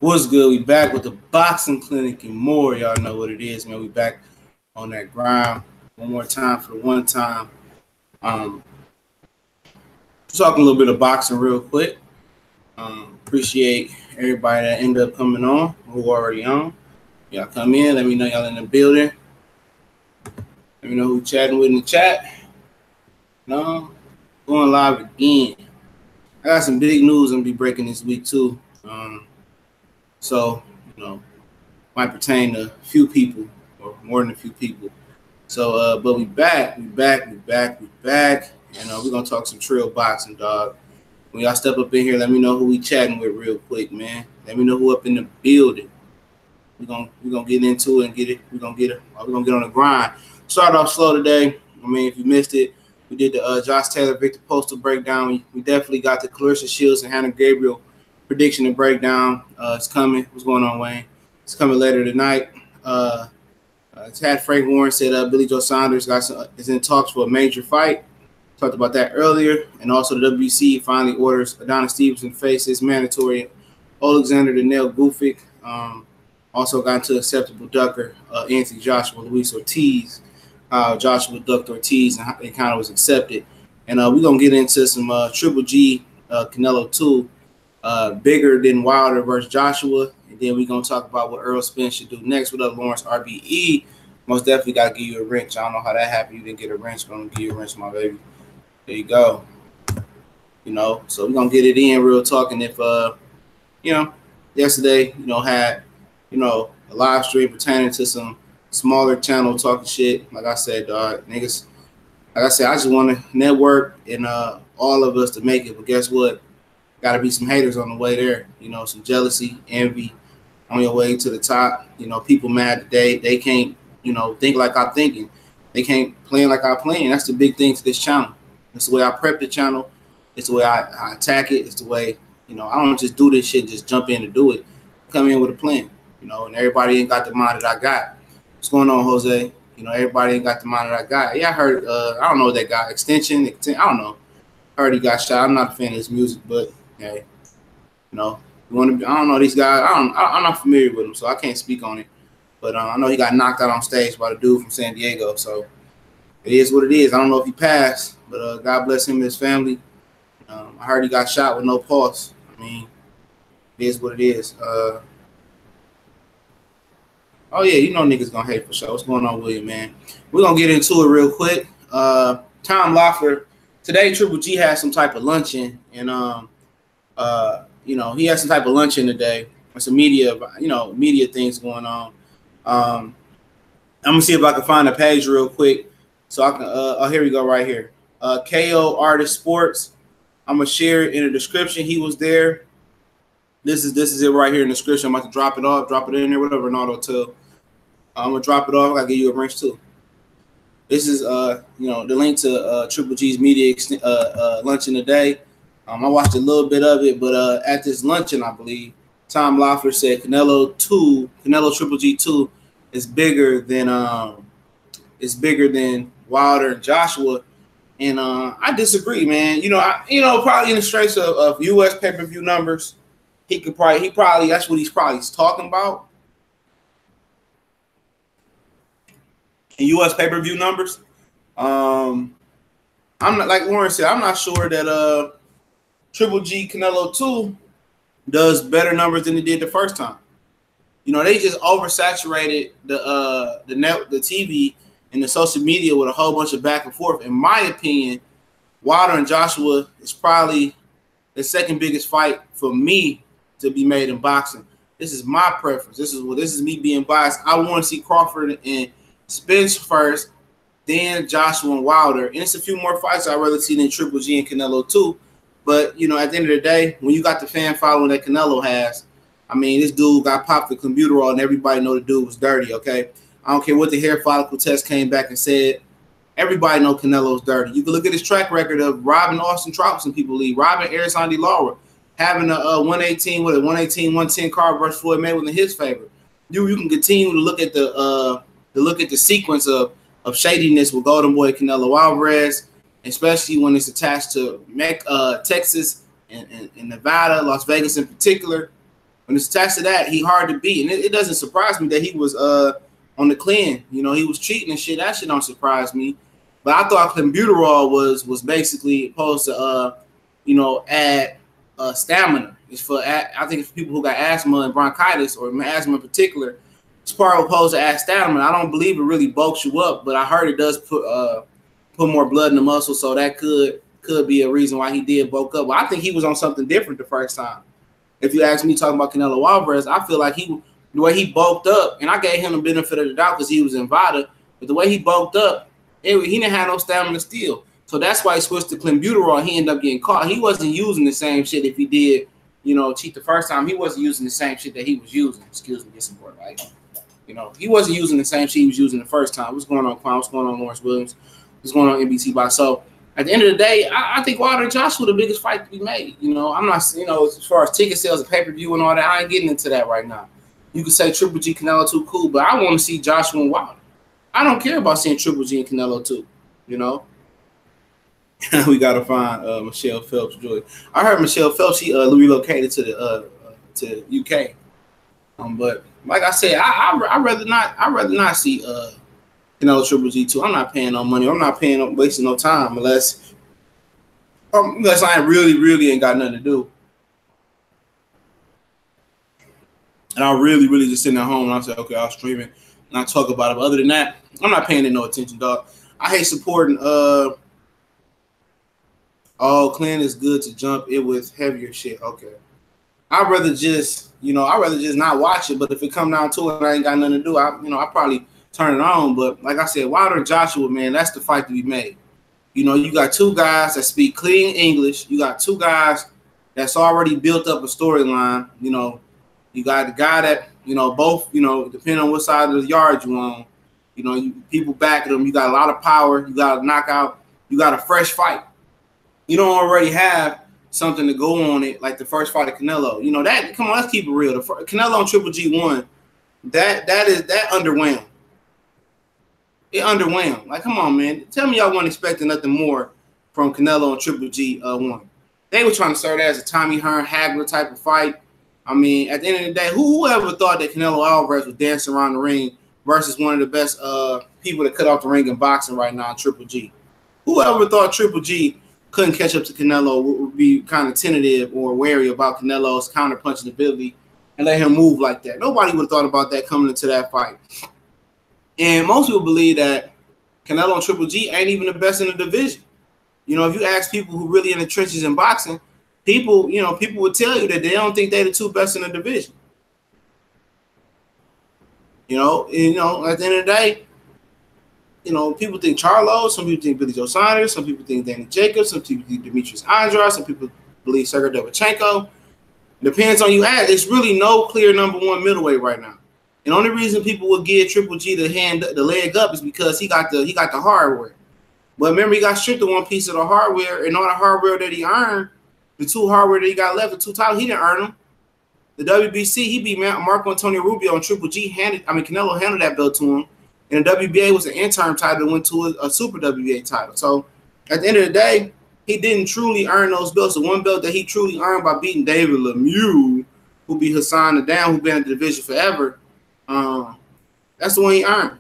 What's good? We back with the boxing clinic and more. Y'all know what it is, man. We back on that grind. One more time for the one time. Talking a little bit of boxing real quick. Appreciate everybody that ended up coming on, who already on. Y'all come in. Let me know y'all in the building. Let me know who chatting with in the chat. No, going live again. I got some big news I'm gonna be breaking this week too. So, might pertain to a few people or more than a few people. So, but we back. And we're gonna talk some trail boxing, dog. When y'all step up in here, let me know who we chatting with real quick, man. Let me know who up in the building. We're gonna get into it and get it. We're gonna get on the grind. Start off slow today. I mean, if you missed it, we did the Josh Taylor Victor Postal breakdown. We definitely got the Clarissa Shields and Hannah Gabriel prediction and breakdown. It's coming. What's going on, Wayne? It's coming later tonight. Tad Frank Warren said Billy Joe Saunders is in talks for a major fight. Talked about that earlier. And also the WBC finally orders Adonis Stevenson faces mandatory Alexander Daniel Gufic. Also got into acceptable ducker Anthony Joshua Luis Ortiz. Joshua ducked Ortiz and it kind of was accepted. And we're going to get into some Triple G Canelo 2. Bigger than Wilder versus Joshua. And then we're going to talk about what Earl Spence should do next. What up, Lawrence RBE? Most definitely got to give you a wrench. I don't know how that happened. You didn't get a wrench. I'm going to give you a wrench, my baby. There you go. So we're going to get it in real talk. And if, yesterday, had, a live stream pertaining to some smaller channel talking shit. Like I said, dog, niggas, like I said, I just want to network and all of us to make it. But guess what? Got to be some haters on the way there. Some jealousy, envy on your way to the top. People mad today. They can't, think like I'm thinking. They can't plan like I'm playing. That's the big thing to this channel. It's the way I prep the channel. It's the way I attack it. It's the way, I don't just do this shit, just jump in and do it. Come in with a plan, and everybody ain't got the mind that I got. What's going on, Jose? Everybody ain't got the mind that I got. Yeah, I heard, I don't know what that guy, Extension, I don't know. I heard he got shot. I'm not a fan of his music, but hey, you want to? I don't know these guys. I'm not familiar with them, so I can't speak on it. But I know he got knocked out on stage by the dude from San Diego. So it is what it is. I don't know if he passed, but God bless him and his family. I heard he got shot with no pulse. I mean, it is what it is. Oh yeah, niggas gonna hate for sure. What's going on, William? Man, we're gonna get into it real quick. Tom Loeffler today. Triple G had some type of luncheon, and he had some type of luncheon today. There's some media, media things going on. I'm gonna see if I can find a page real quick so I can. Here we go, right here. KO Artist Sports. I'm gonna share it in the description. He was there. This is it right here in the description. I'm about to drop it off, drop it in there, whatever. Ronaldo tell. I'm gonna drop it off. I gotta give you a wrench too. This is the link to Triple G's media luncheon today. I watched a little bit of it, but at this luncheon, I believe Tom Loeffler said Canelo Triple G 2 is bigger than Wilder and Joshua, and I disagree, man. Probably in the strengths of U.S. pay-per-view numbers, he probably that's what he's probably talking about. In U.S. pay-per-view numbers, I'm not, like Warren said, I'm not sure that Triple G Canelo 2 does better numbers than it did the first time. They just oversaturated the TV and the social media with a whole bunch of back and forth. In my opinion, Wilder and Joshua is probably the second biggest fight for me to be made in boxing. This is my preference. This is me being biased. I want to see Crawford and Spence first, then Joshua and Wilder. And it's a few more fights I'd rather see than Triple G and Canelo 2. But, at the end of the day, when you got the fan following that Canelo has, I mean, this dude got popped the clenbuterol and everybody know the dude was dirty, okay? I don't care what the hair follicle test came back and said. Everybody know Canelo's dirty. You can look at his track record of robbing Austin Trout, some people leave, robbing Arizona Lara, having a 118 with a 110 card versus Floyd Mayweather in his favor. You can continue to look at the sequence of shadiness with Golden Boy Canelo Alvarez, especially when it's attached to Texas and Nevada, Las Vegas in particular. When it's attached to that, he hard to beat. And it doesn't surprise me that he was on the clean. You know, he was cheating and shit. That shit don't surprise me. But I thought clenbuterol was basically supposed to add stamina. It's for I think it's for people who got asthma and bronchitis, or asthma in particular. It's supposed to add stamina. I don't believe it really bulks you up, but I heard it does put more blood in the muscle, so that could be a reason why he did bulk up. Well, I think he was on something different the first time. If you ask me talking about Canelo Alvarez, I feel like the way he bulked up, and I gave him the benefit of the doubt because he was in Vada, but the way he bulked up, he didn't have no stamina still. So that's why he switched to clenbuterol. He ended up getting caught. He wasn't using the same shit if he did, cheat the first time. He wasn't using the same shit that he was using. Excuse me, get some more light. He wasn't using the same shit he was using the first time. What's going on, Quan? What's going on, Lawrence Williams? What's going on, NBC Box? So at the end of the day, I think Wilder and Joshua the biggest fight to be made. I'm not, as far as ticket sales and pay-per-view and all that, I ain't getting into that right now. You could say Triple G, Canelo 2, cool, but I want to see Joshua and Wilder. I don't care about seeing Triple G and Canelo 2, We got to find Michelle Phelps, Joy. I heard Michelle Phelps, she relocated to the UK. But like I said, I'd rather not see Canelo Triple G 2. I'm not paying no money. I'm not wasting no time unless I really ain't got nothing to do. And I really just sitting at home and I say, okay, I'll stream it and I talk about it. But other than that, I'm not paying it no attention, dog. I hate supporting Clint is good to jump it with heavier shit. Okay. I'd rather just not watch it, but if it come down to it and I ain't got nothing to do, I probably turn it on. But like I said, Wilder and Joshua, man, that's the fight to be made. You got two guys that speak clean English. You got two guys that's already built up a storyline. You got the guy that, both, depending on what side of the yard you on, people backing them. You got a lot of power. You got a knockout. You got a fresh fight. You don't already have something to go on it like the first fight of Canelo. Come on, let's keep it real. Canelo and Triple G won. That underwhelmed. It underwhelmed. Like, come on, man. Tell me y'all weren't expecting nothing more from Canelo and Triple G 1. They were trying to start that as a Tommy Hearn Hagler type of fight. I mean, at the end of the day, whoever thought that Canelo Alvarez was dancing around the ring versus one of the best people that cut off the ring in boxing right now, Triple G? Whoever thought Triple G couldn't catch up to Canelo would be kind of tentative or wary about Canelo's counter-punching ability and let him move like that? Nobody would have thought about that coming into that fight. And most people believe that Canelo and Triple G ain't even the best in the division. If you ask people who really in the trenches in boxing, people would tell you that they don't think they're the two best in the division. At the end of the day, people think Charlo, some people think Billy Joe Saunders, some people think Danny Jacobs, some people think Demetrius Andrade, some people believe Sergey Derevchenko. Depends on you ask. It's really no clear number one middleweight right now. And the only reason people would give Triple G the leg up is because he got the hardware. But remember, he got stripped of one piece of the hardware, and all the hardware that he earned, the two hardware that he got left, the two titles, he didn't earn them. The WBC, he beat Marco Antonio Rubio, and Triple G Canelo handed that belt to him. And the WBA was an interim title that went to a Super WBA title. So at the end of the day, he didn't truly earn those belts. The one belt that he truly earned by beating David Lemieux, who beat Hassan Nadal, who been in the division forever, that's the one he earned.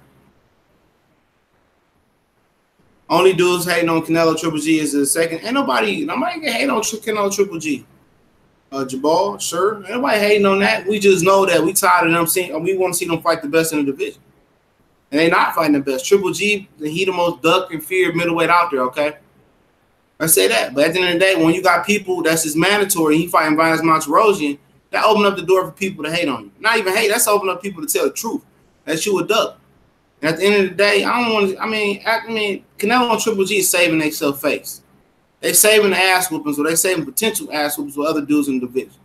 Only dudes hating on Canelo Triple G is the second. Ain't nobody can hate on Canelo Triple G. Jabal, sure. Ain't nobody hating on that. We just know that we tired of them seeing. We want to see them fight the best in the division. And they not fighting the best. Triple G, he the most ducked and feared middleweight out there, okay? I say that. But at the end of the day, when you got people that's just mandatory, he fighting Violence Monterosian, that open up the door for people to hate on you. Not even hate, that's open up people to tell the truth. That you a duck. And at the end of the day, Canelo and Triple G is saving themselves face. They saving the ass whoopings, or they saving potential ass whoopings with other dudes in the division.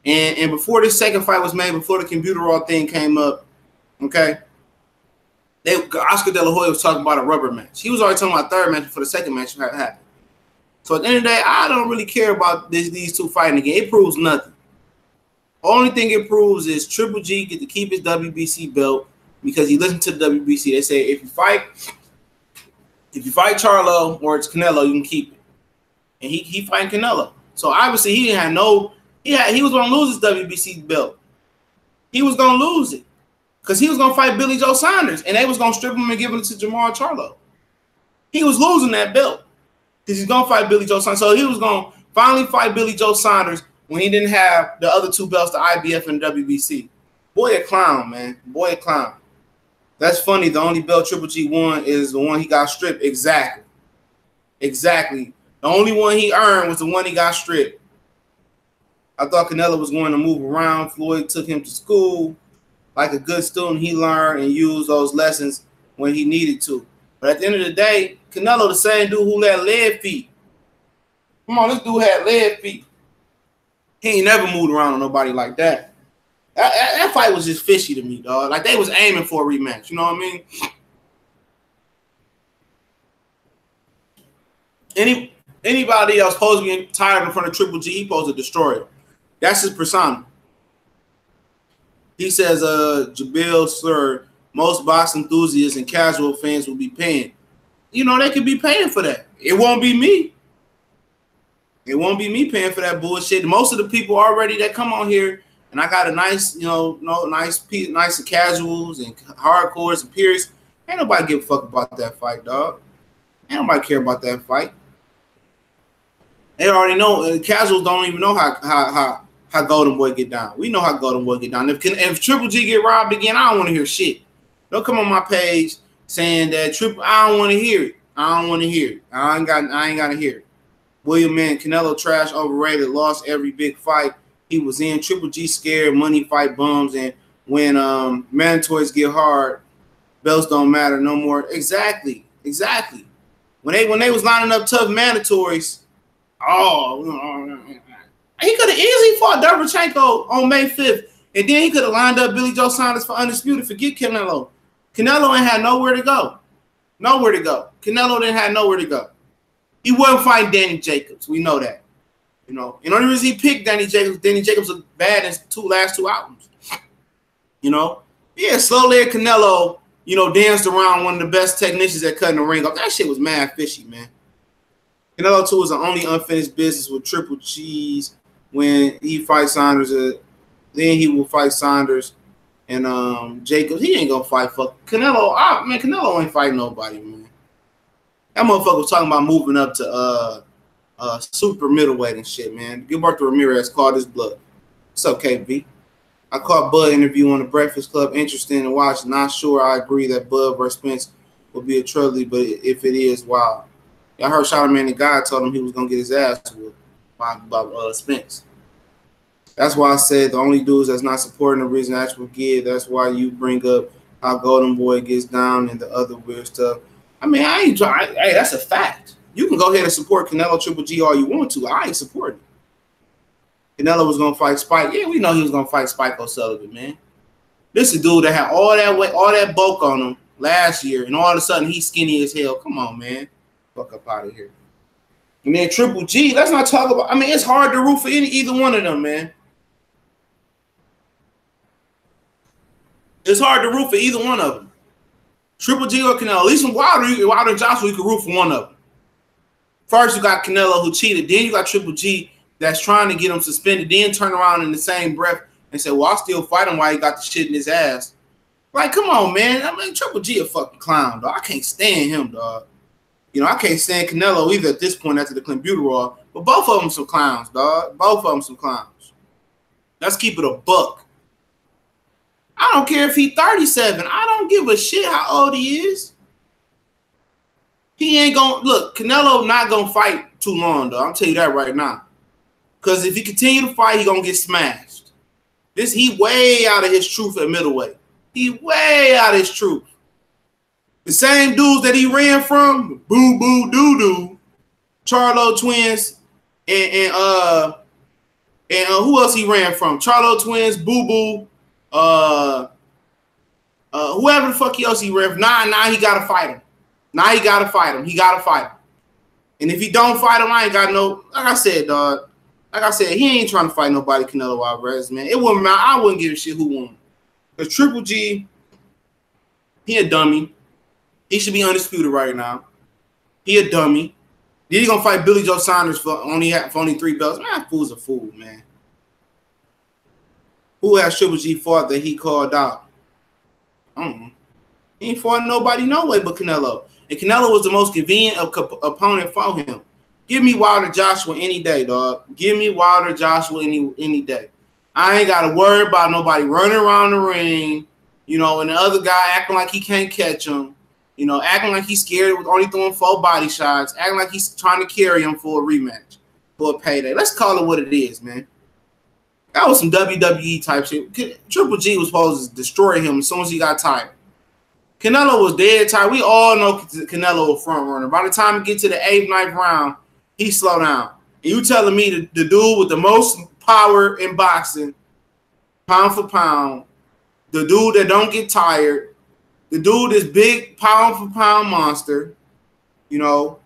And before this second fight was made, before the clenbuterol thing came up, okay, Oscar De La Hoya was talking about a rubber match. He was already talking about a third match before the second match happened. So at the end of the day, I don't really care about these two fighting again. It proves nothing. Only thing it proves is Triple G get to keep his WBC belt because he listened to the WBC. They say if you fight Charlo or it's Canelo, you can keep it. And he fighting Canelo. So obviously he didn't have no Yeah, he was gonna lose his WBC belt. He was gonna lose it because he was gonna fight Billy Joe Saunders, and they was gonna strip him and give it to Jamal Charlo. He was losing that belt because he's gonna fight Billy Joe Saunders. So he was gonna finally fight Billy Joe Saunders when he didn't have the other two belts, the IBF and the WBC. Boy, a clown, man. Boy, a clown. That's funny. The only belt Triple G won is the one he got stripped. Exactly. Exactly. The only one he earned was the one he got stripped. I thought Canelo was going to move around. Floyd took him to school. Like a good student, he learned and used those lessons when he needed to. But at the end of the day, Canelo the same dude who had lead feet. Come on, this dude had lead feet. He ain't never moved around on nobody like that. That fight was just fishy to me, dog. Like they was aiming for a rematch. You know what I mean? Anybody else supposed to be tired in front of Triple G, he supposed to destroy him. That's his persona. He says, Jabil, sir, most box enthusiasts and casual fans will be paying. You know, they could be paying for that. It won't be me. It won't be me paying for that bullshit. Most of the people already that come on here, and I got a nice, nice casuals and hardcores and peers. Ain't nobody give a fuck about that fight, dog. Ain't nobody care about that fight. They already know. Casuals don't even know how Golden Boy get down. We know how Golden Boy get down. If Triple G get robbed again, I don't want to hear shit. Don't come on my page saying that I don't want to hear it. I don't want to hear it. I ain't got to hear it. William Man, Canelo trash, overrated, lost every big fight he was in. Triple G scared, money fight bums, and when mandatories get hard, belts don't matter no more. Exactly. When they was lining up tough mandatories, he could have easily fought Derevchenko on May 5th, and then he could have lined up Billy Joe Saunders for undisputed. Forget Canelo. Canelo ain't had nowhere to go. Canelo didn't have nowhere to go. He wasn't fighting Danny Jacobs. We know that. You know, and the only reason he picked Danny Jacobs was bad in last two albums. You know? Yeah, slowly Canelo, danced around one of the best technicians at cutting the ring up. That shit was mad fishy, man. Canelo 2 is the only unfinished business with Triple G's when he fights Saunders. Then he will fight Saunders and Jacobs. He ain't gonna fight Canelo. Canelo ain't fighting nobody, man. That motherfucker was talking about moving up to super middleweight and shit, man. Gilberto Ramirez called his bluff. It's okay, B. I caught Bud interview on the Breakfast Club. Interesting to watch. Not sure I agree that Bud versus Spence will be a trilogy, but if it is, wow. I heard Charlamagne the guy told him he was gonna get his ass whooped by Spence. That's why I said the only dudes that's not supporting the reason I actually give. That's why you bring up how Golden Boy gets down and the other weird stuff. I mean, I ain't trying. Hey, that's a fact. You can go ahead and support Canelo Triple G all you want to. I ain't supporting. Canelo was gonna fight Spike. Yeah, we know he was gonna fight Spike O'Sullivan, man. This is a dude that had all that weight, all that bulk on him last year, and all of a sudden he's skinny as hell. Come on, man. Fuck up out of here. And then Triple G, let's not talk about. I mean, it's hard to root for either one of them, man. It's hard to root for either one of them. Triple G or Canelo. At least from Wilder and Joshua, you can root for one of them. First, you got Canelo who cheated. Then you got Triple G that's trying to get him suspended. Then turn around in the same breath and say, well, I'll still fight him while he got the shit in his ass. Like, come on, man. I mean, Triple G a fucking clown, dog. I can't stand him, dog. I can't stand Canelo either at this point after the clenbuterol. But both of them some clowns, dog. Both of them some clowns. Let's keep it a buck. I don't care if he's 37. I don't give a shit how old he is. He ain't gonna look. Canelo not gonna fight too long, though. I'll tell you that right now. Because if he continue to fight, he gonna get smashed. He way out of his truth at middleweight. He way out of his truth. The same dudes that he ran from, Boo Boo Doo Doo, Charlo Twins, and who else he ran from? Charlo Twins, Boo Boo, whoever the fuck else he ran from. Now he gotta fight him. Now he gotta fight him. He gotta fight him. And if he don't fight him, I ain't got no. Like I said, dog. Like I said, he ain't trying to fight nobody. Canelo Alvarez, man. It wouldn't matter. I wouldn't give a shit who won. Because Triple G, he a dummy. He should be undisputed right now. He a dummy. Then he gonna fight Billy Joe Saunders for only 3 belts. Man, that fool's a fool, man. Who has Triple G fought that he called out? I don't know. He ain't fought nobody no way but Canelo. And Canelo was the most convenient opponent for him. Give me Wilder Joshua any day, dog. Give me Wilder Joshua any day. I ain't got to worry about nobody running around the ring, you know, and the other guy acting like he can't catch him, you know, acting like he's scared with only throwing 4 body shots, acting like he's trying to carry him for a rematch, for a payday. Let's call it what it is, man. That was some WWE type shit. Triple G was supposed to destroy him as soon as he got tired. Canelo was dead tired. We all know Canelo a front runner. By the time he get to the 8th, 9th round, he slow down. And you telling me the dude with the most power in boxing, pound for pound, the dude that don't get tired, the dude is big pound for pound monster, you know,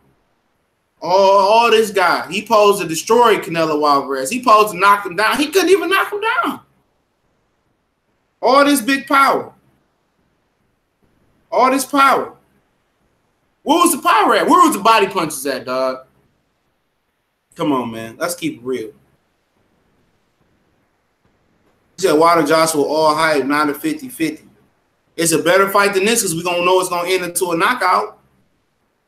all this guy. He posed to destroy Canelo Alvarez. He posed to knock him down. He couldn't even knock him down. All this big power. All this power. Where was the power at? Where was the body punches at, dog? Come on, man. Let's keep it real. He said Wilder Joshua all hype, not a 50-50. It's a better fight than this because we're going to know it's going to end into a knockout.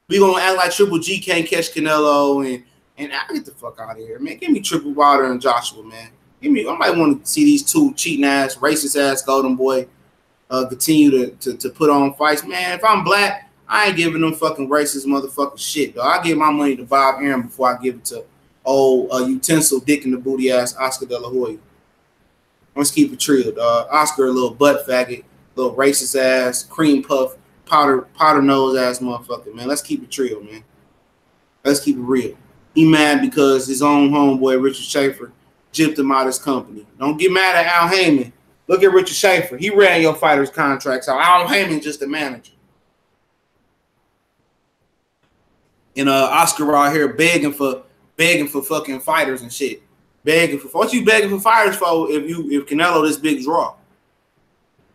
We're going to act like Triple G can't catch Canelo. And I get the fuck out of here, man. Give me Triple Wilder and Joshua, man. Give me. I might want to see these two cheating-ass, racist-ass Golden Boy continue to put on fights. Man, if I'm black, I ain't giving them fucking racist motherfucking shit, though. I give my money to Bob Arum before I give it to old utensil dick in the booty ass Oscar De La Hoya. Let's keep it real, dog. Oscar, a little butt faggot, little racist ass, cream puff, powder nose ass motherfucker, man. Let's keep it real, man. Let's keep it real. He mad because his own homeboy, Richard Schaefer, gypped him out of his company. Don't get mad at Al Heyman. Look at Richard Schaefer. He ran your fighters' contracts out. Al Heyman just the manager. And Oscar out here begging for fucking fighters and shit. Begging for what you begging for fighters for if Canelo this big draw.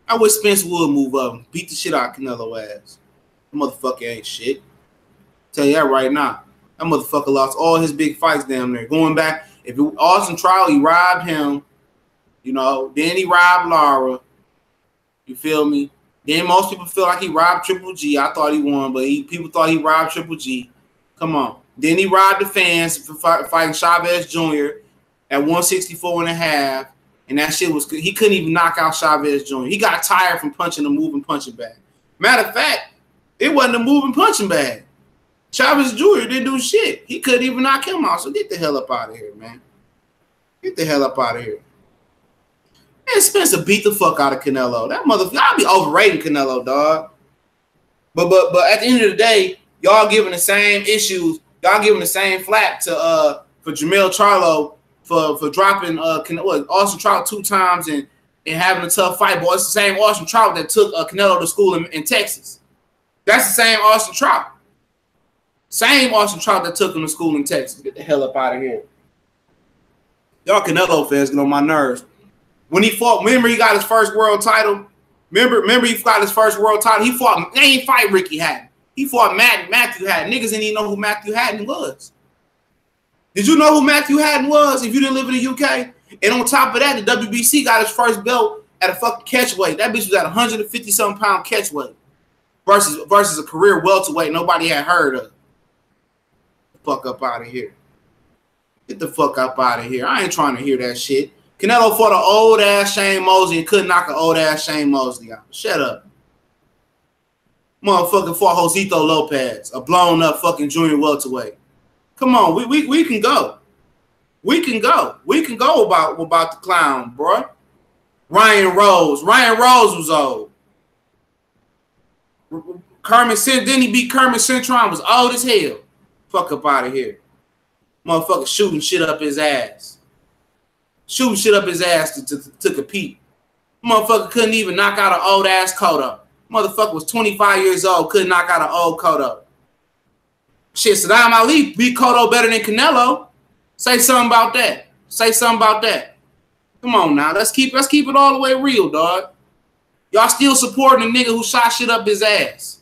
I wish Spence would move up and beat the shit out of Canelo ass. That motherfucker ain't shit. Tell you that right now. That motherfucker lost all his big fights down there. Going back, if it was Austin trial, he robbed him. You know, then he robbed Lara. You feel me? Then most people feel like he robbed Triple G. I thought he won, but people thought he robbed Triple G. Come on. Then he robbed the fans for fighting Chavez Jr. at 164.5. And that shit was, he couldn't even knock out Chavez Jr. He got tired from punching the moving punching bag. Matter of fact, it wasn't a moving punching bag. Chavez Jr. didn't do shit. He couldn't even knock him out. So get the hell up out of here, man. Get the hell up out of here. Man, Spencer beat the fuck out of Canelo. That motherfucker, I'll be overrating Canelo, dog. But at the end of the day, y'all giving the same issues. Y'all giving the same flack to for Jermell Charlo for dropping Austin Trout 2 times and having a tough fight. Boy, it's the same Austin Trout that took Canelo to school in Texas. That's the same Austin Trout. Same Austin Trout that took him to school in Texas. Get the hell up out of here. Y'all Canelo fans get on my nerves. When he fought, remember he got his first world title? Remember he got his first world title? He fought, they ain't fight Ricky Hatton. He fought Matthew Hatton. Niggas didn't even know who Matthew Hatton was. Did you know who Matthew Hatton was if you didn't live in the UK? And on top of that, the WBC got his first belt at a fucking catch weight. That bitch was at 150-something pound catch weight versus a career welterweight nobody had heard of. Fuck up out of here. Get the fuck up out of here. I ain't trying to hear that shit. Canelo fought an old-ass Shane Mosley and couldn't knock an old-ass Shane Mosley out. Shut up. Motherfucking fought Josito Lopez, a blown-up fucking junior welterweight. Come on, we can go. We can go. We can go about the clown, bro. Ryan Rose. Ryan Rose was old. Then he beat Kermit Cintron, was old as hell. Fuck up out of here. Motherfucker shooting shit up his ass. Shooting shit up his ass to compete. Motherfucker couldn't even knock out an old-ass Cotto. Motherfucker was 25 years old, couldn't knock out an old Cotto. Shit, Saddam Ali beat Cotto better than Canelo. Say something about that. Say something about that. Come on now. Let's keep it all the way real, dog. Y'all still supporting the nigga who shot shit up his ass.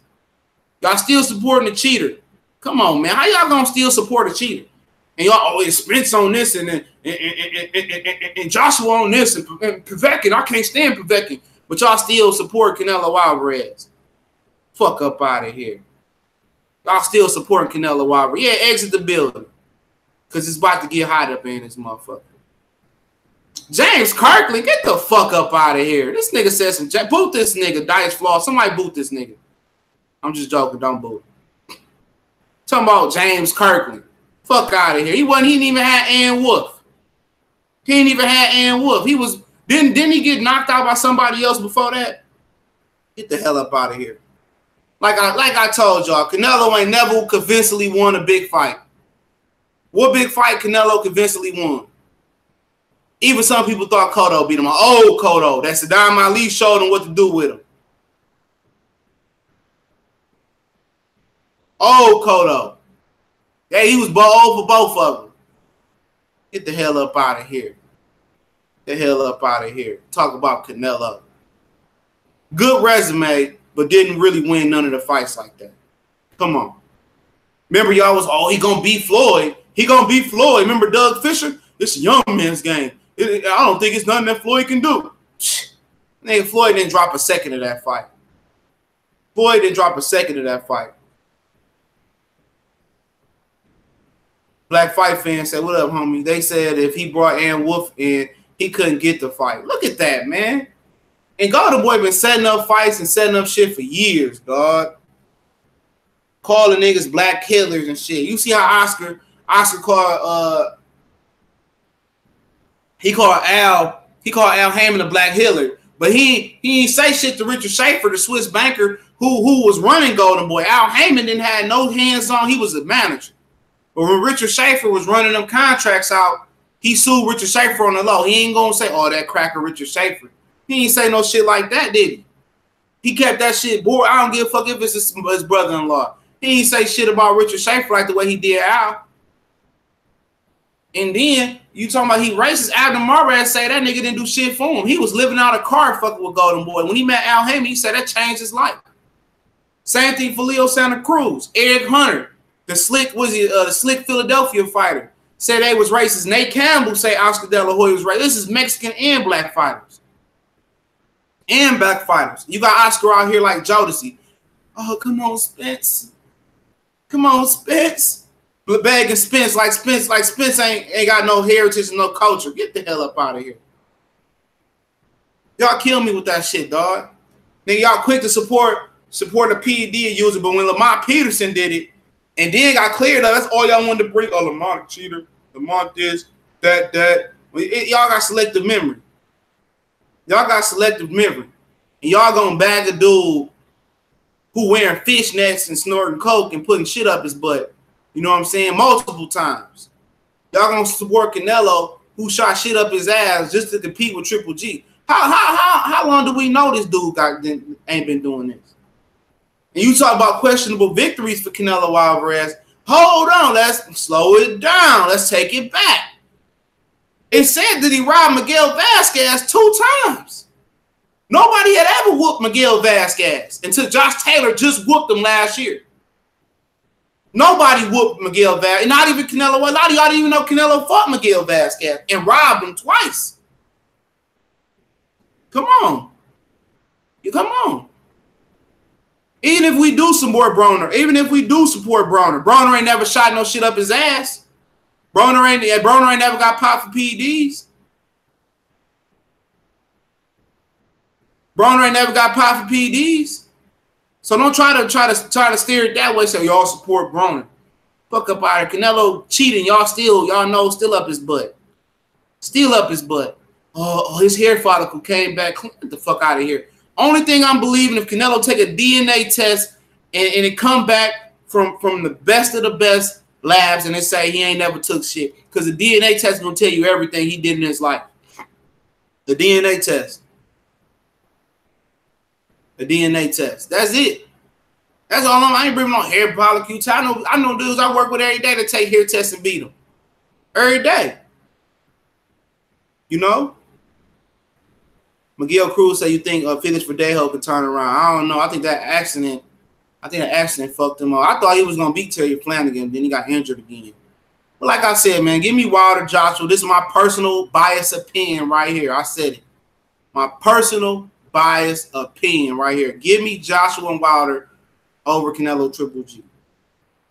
Y'all still supporting the cheater. Come on, man. How y'all gonna still support a cheater? And y'all always Spence on this and then and Joshua on this and Povetkin. I can't stand Povetkin, but y'all still support Canelo Alvarez. Fuck up out of here. Y'all still supporting Canelo Alvarez. Yeah, exit the building. Because it's about to get hot up in this motherfucker. James Kirkland, get the fuck up out of here. This nigga said some... Boot this nigga, Dice Flaw. Somebody boot this nigga. I'm just joking. Don't boot. Talking about James Kirkland. Fuck out of here. He didn't even have Ann Wolf. He ain't even had Ann Wolf. He was... Didn't he get knocked out by somebody else before that? Get the hell up out of here. Like I told y'all, Canelo ain't never convincingly won a big fight. What big fight Canelo convincingly won? Even some people thought Cotto beat him. Old Cotto. That Saddam Ali showed him what to do with him. Old Cotto. Yeah, he was old for both of them. Get the hell up out of here. Get the hell up out of here. Talk about Canelo. Good resume, but didn't really win none of the fights like that. Come on. Remember y'all was, he gonna beat Floyd. He gonna beat Floyd. Remember Doug Fisher? This is a young man's game. I don't think it's nothing that Floyd can do. Nigga, Floyd didn't drop a second of that fight. Floyd didn't drop a second of that fight. Black Fight fans said, what up, homie? They said if he brought Ann Wolf in, he couldn't get the fight. Look at that, man. And God, boy been setting up fights and setting up shit for years, dog. Calling niggas black killers and shit. You see how Oscar called he called Al Hammond a black Hitler, but he didn't say shit to Richard Schaefer, the Swiss banker who was running Golden Boy. Al Hammond didn't have no hands on. He was a manager. But when Richard Schaefer was running them contracts out, he sued Richard Schaefer on the low. He ain't gonna say, oh, that cracker Richard Schaefer. He ain't say no shit like that, did he? He kept that shit bored. I don't give a fuck if it's his brother-in-law. He ain't say shit about Richard Schaefer like the way he did Al. And then you talking about he racist. Abner Marraz say that nigga didn't do shit for him. He was living out a car fucking with Golden Boy. When he met Al Hammond, he said that changed his life. Same thing for Leo Santa Cruz. Eric Hunter, the slick Philadelphia fighter, said they was racist. Nate Campbell say Oscar De La Hoya was racist. This is Mexican and black fighters. And black fighters. You got Oscar out here like Jodeci. Oh, come on, Spence. Come on, Spence. Begging Spence like Spence ain't got no heritage and no culture. Get the hell up out of here. Y'all kill me with that shit, dog. Nigga, y'all quick to support the PED user, but when Lamont Peterson did it and then got cleared up, that's all y'all wanted to bring. Oh, Lamont cheater. Lamont this, that. Y'all got selective memory. Y'all got selective memory. And y'all gonna bag a dude who wearing fishnets and snorting coke and putting shit up his butt. You know what I'm saying? Multiple times. Y'all gonna support Canelo who shot shit up his ass just to compete with Triple G. How long do we know this dude ain't been doing this? And you talk about questionable victories for Canelo Alvarez. Hold on, let's slow it down. Let's take it back. It said that he robbed Miguel Vasquez 2 times. Nobody had ever whooped Miguel Vasquez until Josh Taylor just whooped him last year. Nobody whooped Miguel Vasquez, not even Canelo. A lot of y'all didn't even know Canelo fought Miguel Vasquez and robbed him twice. Come on. Come on. Even if we do support Broner, Broner ain't never shot no shit up his ass. Broner ain't never got popped for PEDs. Broner ain't never got popped for PEDs. So don't try to steer it that way. So y'all support Broner. Fuck up out of Canelo cheating. Y'all know still up his butt. Still up his butt. Oh, his hair follicle came back. Get the fuck out of here. Only thing I'm believing, if Canelo take a DNA test and it come back from the best of the best labs and they say he ain't never took shit, because the DNA test is gonna tell you everything he did in his life. The DNA test. The DNA test. That's it. That's all I ain't bringing on hair follicle. I know dudes I work with every day that take hair tests and beat them. Every day. You know? Miguel Cruz say you think Felix Verdejo could turn around. I don't know. I think that accident fucked him up. I thought he was gonna beat Terry Flanagan, then he got injured again. But like I said, man, give me Wilder, Joshua. This is my personal biased opinion right here. I said it. My personal biased opinion right here. Give me Joshua and Wilder over Canelo Triple G.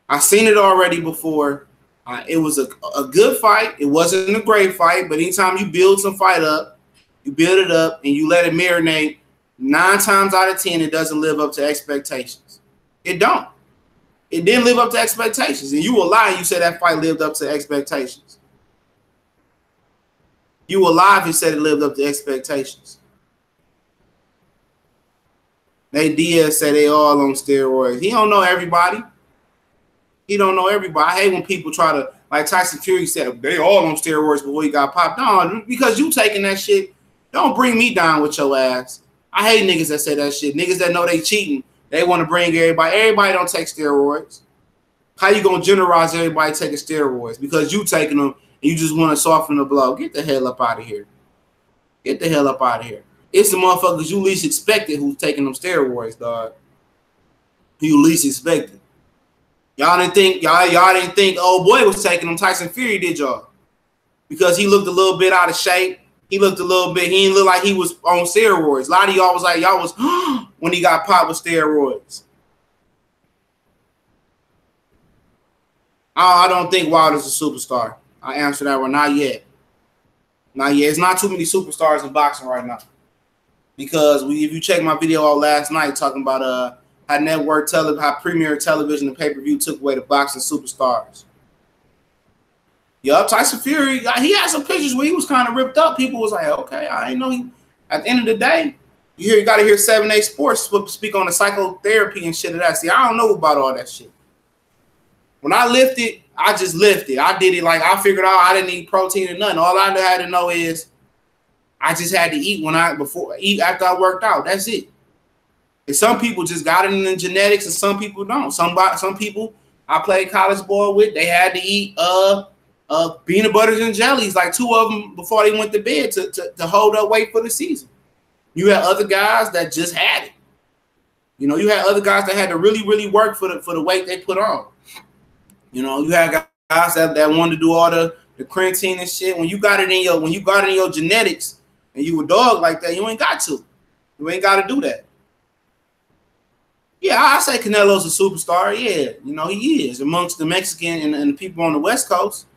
I've seen it already before. It was a good fight. It wasn't a great fight, but anytime you build some fight up, you build it up and you let it marinate, 9 times out of 10, it doesn't live up to expectations. It don't. It didn't live up to expectations. And you will lie and you said that fight lived up to expectations. You will lie if you said it lived up to expectations. They Diaz say they all on steroids. He don't know everybody. He don't know everybody. I hate when people try to, like Tyson Fury said, they all on steroids before he got popped. No, because you taking that shit, don't bring me down with your ass. I hate niggas that say that shit. Niggas that know they cheating. They want to bring everybody. Everybody don't take steroids. How you going to generalize everybody taking steroids? Because you taking them and you just want to soften the blow. Get the hell up out of here. Get the hell up out of here. It's the motherfuckers you least expected who's taking them steroids, dog. You least expected. Y'all didn't think old boy was taking them. Tyson Fury did, y'all. Because he looked a little bit out of shape. He looked a little bit, he didn't look like he was on steroids. A lot of y'all was like, y'all was when he got popped with steroids. I don't think Wilder's a superstar. I answer that one. Not yet. Not yet. It's not too many superstars in boxing right now. Because if you check my video out last night talking about how Premier Television and pay-per-view took away the boxing superstars. Yup, Tyson Fury, he had some pictures where he was kind of ripped up. People was like, okay, I ain't know he. At the end of the day, you got to hear 7A Sports speak on the psychotherapy and shit of that. See, I don't know about all that shit. When I lifted, I just lifted. I did it like I figured out I didn't need protein or nothing. All I had to know is I just had to eat after I worked out. That's it. And some people just got it in the genetics, and some people don't. Some people I played college ball with, they had to eat peanut butters and jellies, like 2 of them before they went to bed to hold up weight for the season. You had other guys that just had it. You know, you had other guys that had to really, really work for the weight they put on. You know, you had guys that wanted to do all the creatine and shit. When you got it in your genetics and you a dog like that, you ain't got to. You ain't got to do that. Yeah, I say Canelo's a superstar. Yeah, you know, he is amongst the Mexican and the people on the West Coast.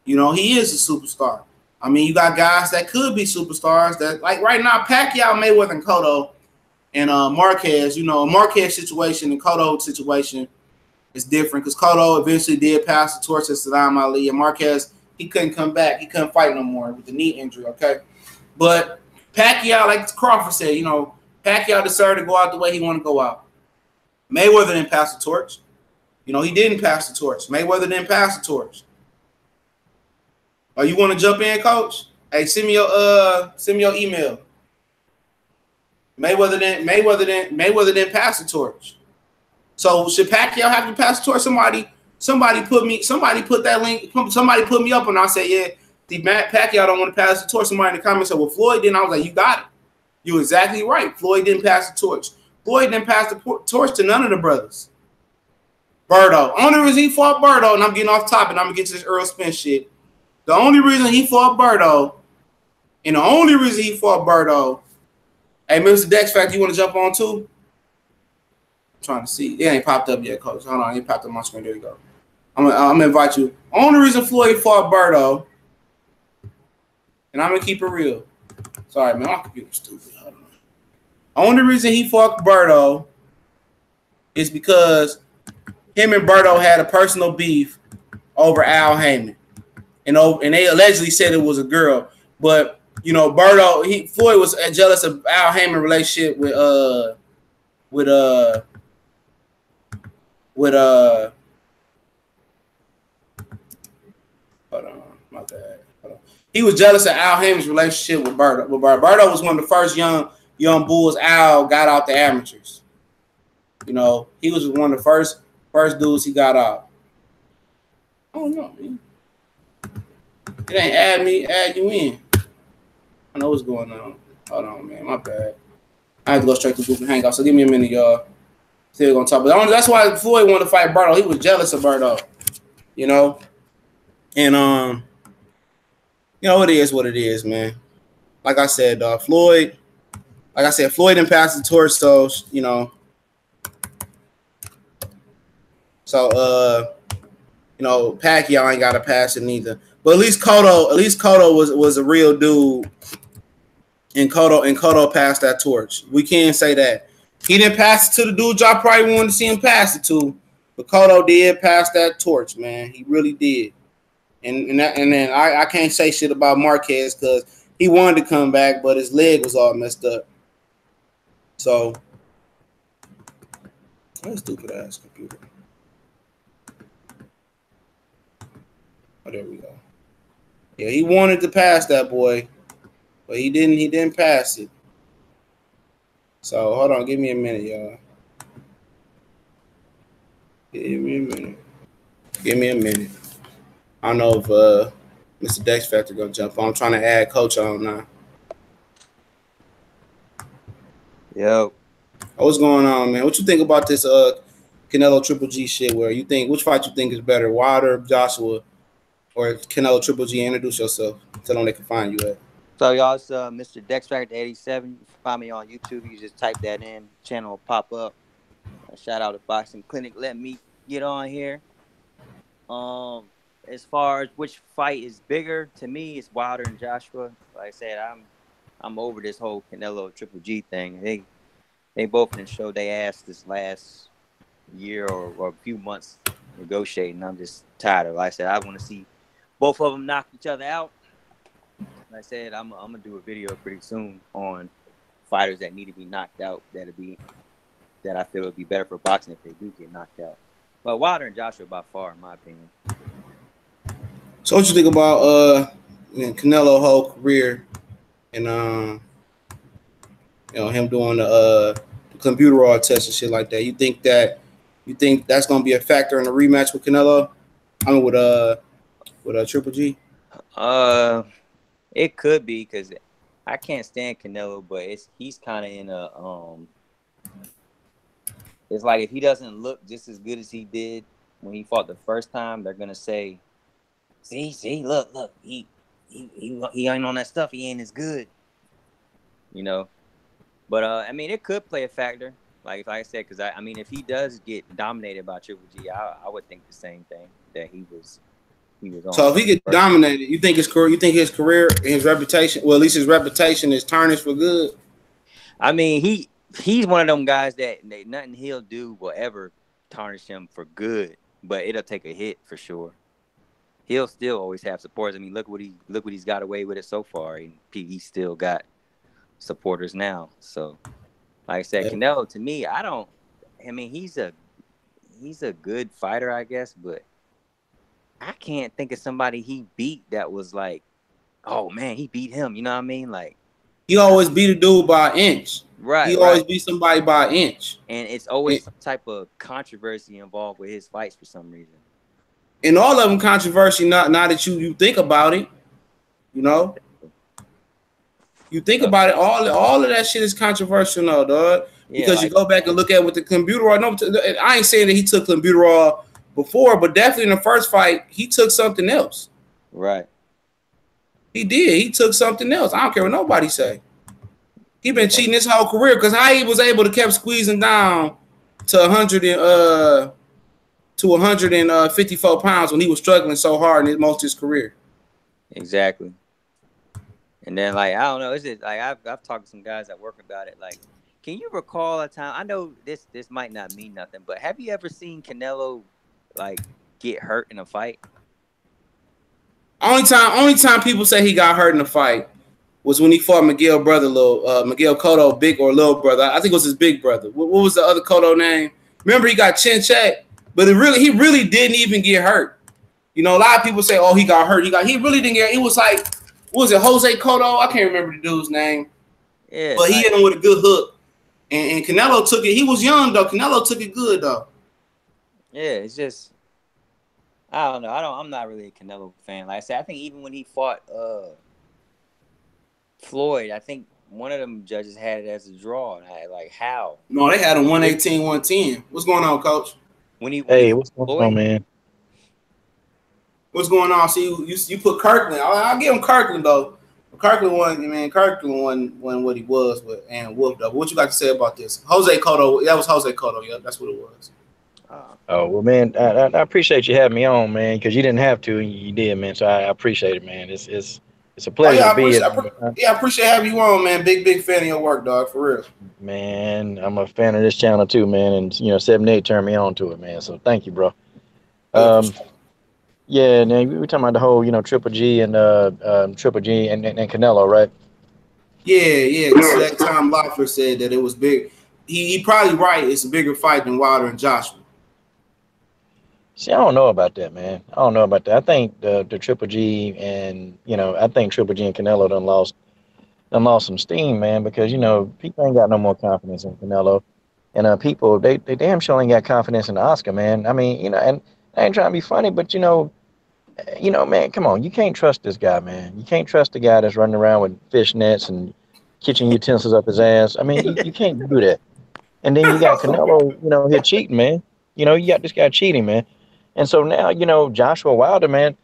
You know, he is a superstar. I mean, you got guys that could be superstars that, like right now, Pacquiao, Mayweather, and Cotto, and Marquez. You know, a Marquez situation and Cotto situation is different because Cotto eventually did pass the torch to Saddam Ali, and Marquez, he couldn't come back. He couldn't fight no more with the knee injury, okay? But Pacquiao, like Crawford said, you know, Pacquiao decided to go out the way he wanted to go out. Mayweather didn't pass the torch. You know, he didn't pass the torch. Mayweather didn't pass the torch. Oh, you want to jump in, Coach? Hey, send me your email. Mayweather didn't pass the torch. So should Pacquiao have to pass the torch? Somebody put that link. Somebody put me up, and I said, yeah, the Pacquiao don't want to pass the torch. Somebody in the comments said, well, Floyd didn't. I was like, you got it. You're exactly right. Floyd didn't pass the torch. Floyd didn't pass the torch to none of the brothers. Birdo. Only reason he fought Birdo, and I'm getting off topic, and I'm gonna get to this Earl Spence shit. The only reason he fought Birdo, hey, Mr. Dex Factor, you want to jump on too? I'm trying to see. It ain't popped up yet, Coach. Hold on, it ain't popped up on my screen. There you go. I'm gonna invite you. Only reason Floyd fought Birdo, and I'm gonna keep it real. Sorry, man, my computer's stupid. Hold on. Only reason he fought Birdo is because him and Birdo had a personal beef over Al Heyman. And they allegedly said it was a girl. But, you know, Floyd was jealous of Al Heyman's relationship with hold on, my bad. Hold on. He was jealous of Al Heyman's relationship with Birdo. Birdo was one of the first young bulls Al got out the amateurs. You know, he was one of the first dudes he got out. I don't know, man. It ain't add you in. I know what's going on. Hold on, man. My bad. I have to go straight to Group and Hangout, so give me a minute, y'all. Still gonna talk. But that's why Floyd wanted to fight Birdo. He was jealous of Birdo. You know? And it is what it is, man. Like I said, Floyd. Like I said, Floyd didn't pass the torch, so Pacquiao ain't got to pass it neither. But at least Cotto was a real dude, and Cotto passed that torch. We can't say that he didn't pass it to the dude y'all probably wanted to see him pass it to, but Cotto did pass that torch, man. He really did. And then I can't say shit about Marquez because he wanted to come back, but his leg was all messed up. So, that stupid ass computer. Oh, there we go. Yeah, he wanted to pass that boy, but he didn't. He didn't pass it. So hold on, give me a minute, y'all. Give me a minute. I don't know if Mr. Dex Factor gonna jump on. I'm trying to add Coach on now. Yo. What's going on, man? What you think about this Canelo Triple G shit? Which fight you think is better, Wilder, Joshua, or Canelo Triple G? Introduce yourself. Tell them they can find you at. So y'all, it's Mr. Dex Factor 87. You can find me on YouTube. You just type that in, channel will pop up. Shout out to Boxing Clinic. Let me get on here. As far as which fight is bigger, to me, it's Wilder and Joshua. Like I said, I'm over this whole Canelo Triple G thing. They both didn't show their ass this last year or a few months negotiating. I'm just tired of it. Like I said, I want to see both of them knock each other out. Like I said, I'm gonna do a video pretty soon on fighters that need to be knocked out. That I feel would be better for boxing if they do get knocked out. But Wilder and Joshua by far, in my opinion. So what you think about Canelo whole career and him doing the computer raw test and shit like that? You think that's gonna be a factor in the rematch with Canelo? I mean with Triple G? It could be because I can't stand Canelo, but he's kind of in a It's like if he doesn't look just as good as he did when he fought the first time, they're gonna say, "See, look, he ain't on that stuff. He ain't as good." But I mean, it could play a factor. Like I said, because I mean, if he does get dominated by Triple G, I would think the same thing that he was on. So if he gets dominated, you think his career and his reputation, well, at least his reputation is tarnished for good? I mean, he's one of them guys that nothing he'll do will ever tarnish him for good, but it'll take a hit for sure. He'll still always have supporters. I mean, look what he's got away with it so far, and he's still got supporters now. So, like I said, Canelo, to me, he's a good fighter, I guess, but I can't think of somebody he beat that was like, oh man, he beat him. You know what I mean? Like, he always beat a dude by an inch. Right. He always beat somebody by an inch. And it's always some type of controversy involved with his fights for some reason. And all of them controversy, now that you think about it, you think about it, all of that shit is controversial now, dog. Because you go back and look at what the computer raw. No, I ain't saying that he took computer raw before, but definitely in the first fight, he took something else. Right. He did. He took something else. I don't care what nobody say. He been cheating his whole career because how he was able to keep squeezing down to 154 pounds when he was struggling so hard in most of his career. Exactly. And then, like, I don't know. It's just like I've talked to some guys at work about it. Like, can you recall a time? I know this might not mean nothing, but have you ever seen Canelo like get hurt in a fight? Only time people say he got hurt in a fight was when he fought Miguel brother, Miguel Cotto, big or little brother. I think it was his big brother. What was the other Cotto name? Remember, he got chin checked, but he really didn't even get hurt. A lot of people say, "Oh, he got hurt." He really didn't get. It was like, what was it, Jose Cotto? I can't remember the dude's name. Yeah, but he hit him with a good hook, and Canelo took it. He was young though. Canelo took it good though. Yeah, it's just, I don't know. I'm not really a Canelo fan. Like I said, I think even when he fought Floyd, I think one of them judges had it as a draw, and I like how. No, they had him 118, 110. What's going on, Coach? Hey, what's going on, man? What's going on? See, you put Kirkland. I'll give him Kirkland though. Kirkland won, man. Kirkland won what he was, but and whooped up. What you got to say about this? Jose Cotto. That was Jose Cotto. Yeah, that's what it was. Oh well, man. I appreciate you having me on, man, because you didn't have to, and you did, man. So I appreciate it, man. It's a pleasure to be here. I appreciate having you on, man. Big fan of your work, dog. For real. Man, I'm a fan of this channel too, man. And 78 turned me on to it, man. So thank you, bro. Yeah, and we were talking about the whole, Triple G and Triple G and Canelo, right? Yeah. So that Tom Loeffler said that it was big. He probably right. It's a bigger fight than Wilder and Joshua. See, I don't know about that, man. I don't know about that. I think the Triple G and I think Triple G and Canelo done lost some steam, man, because people ain't got no more confidence in Canelo, and people they damn sure ain't got confidence in Oscar, man. I mean, and I ain't trying to be funny, but man, come on, you can't trust this guy, man. You can't trust the guy that's running around with fishnets and kitchen utensils up his ass. I mean, you can't do that. And then you got Canelo, here cheating, man. You got this guy cheating, man. And so now, Joshua Wilder, man.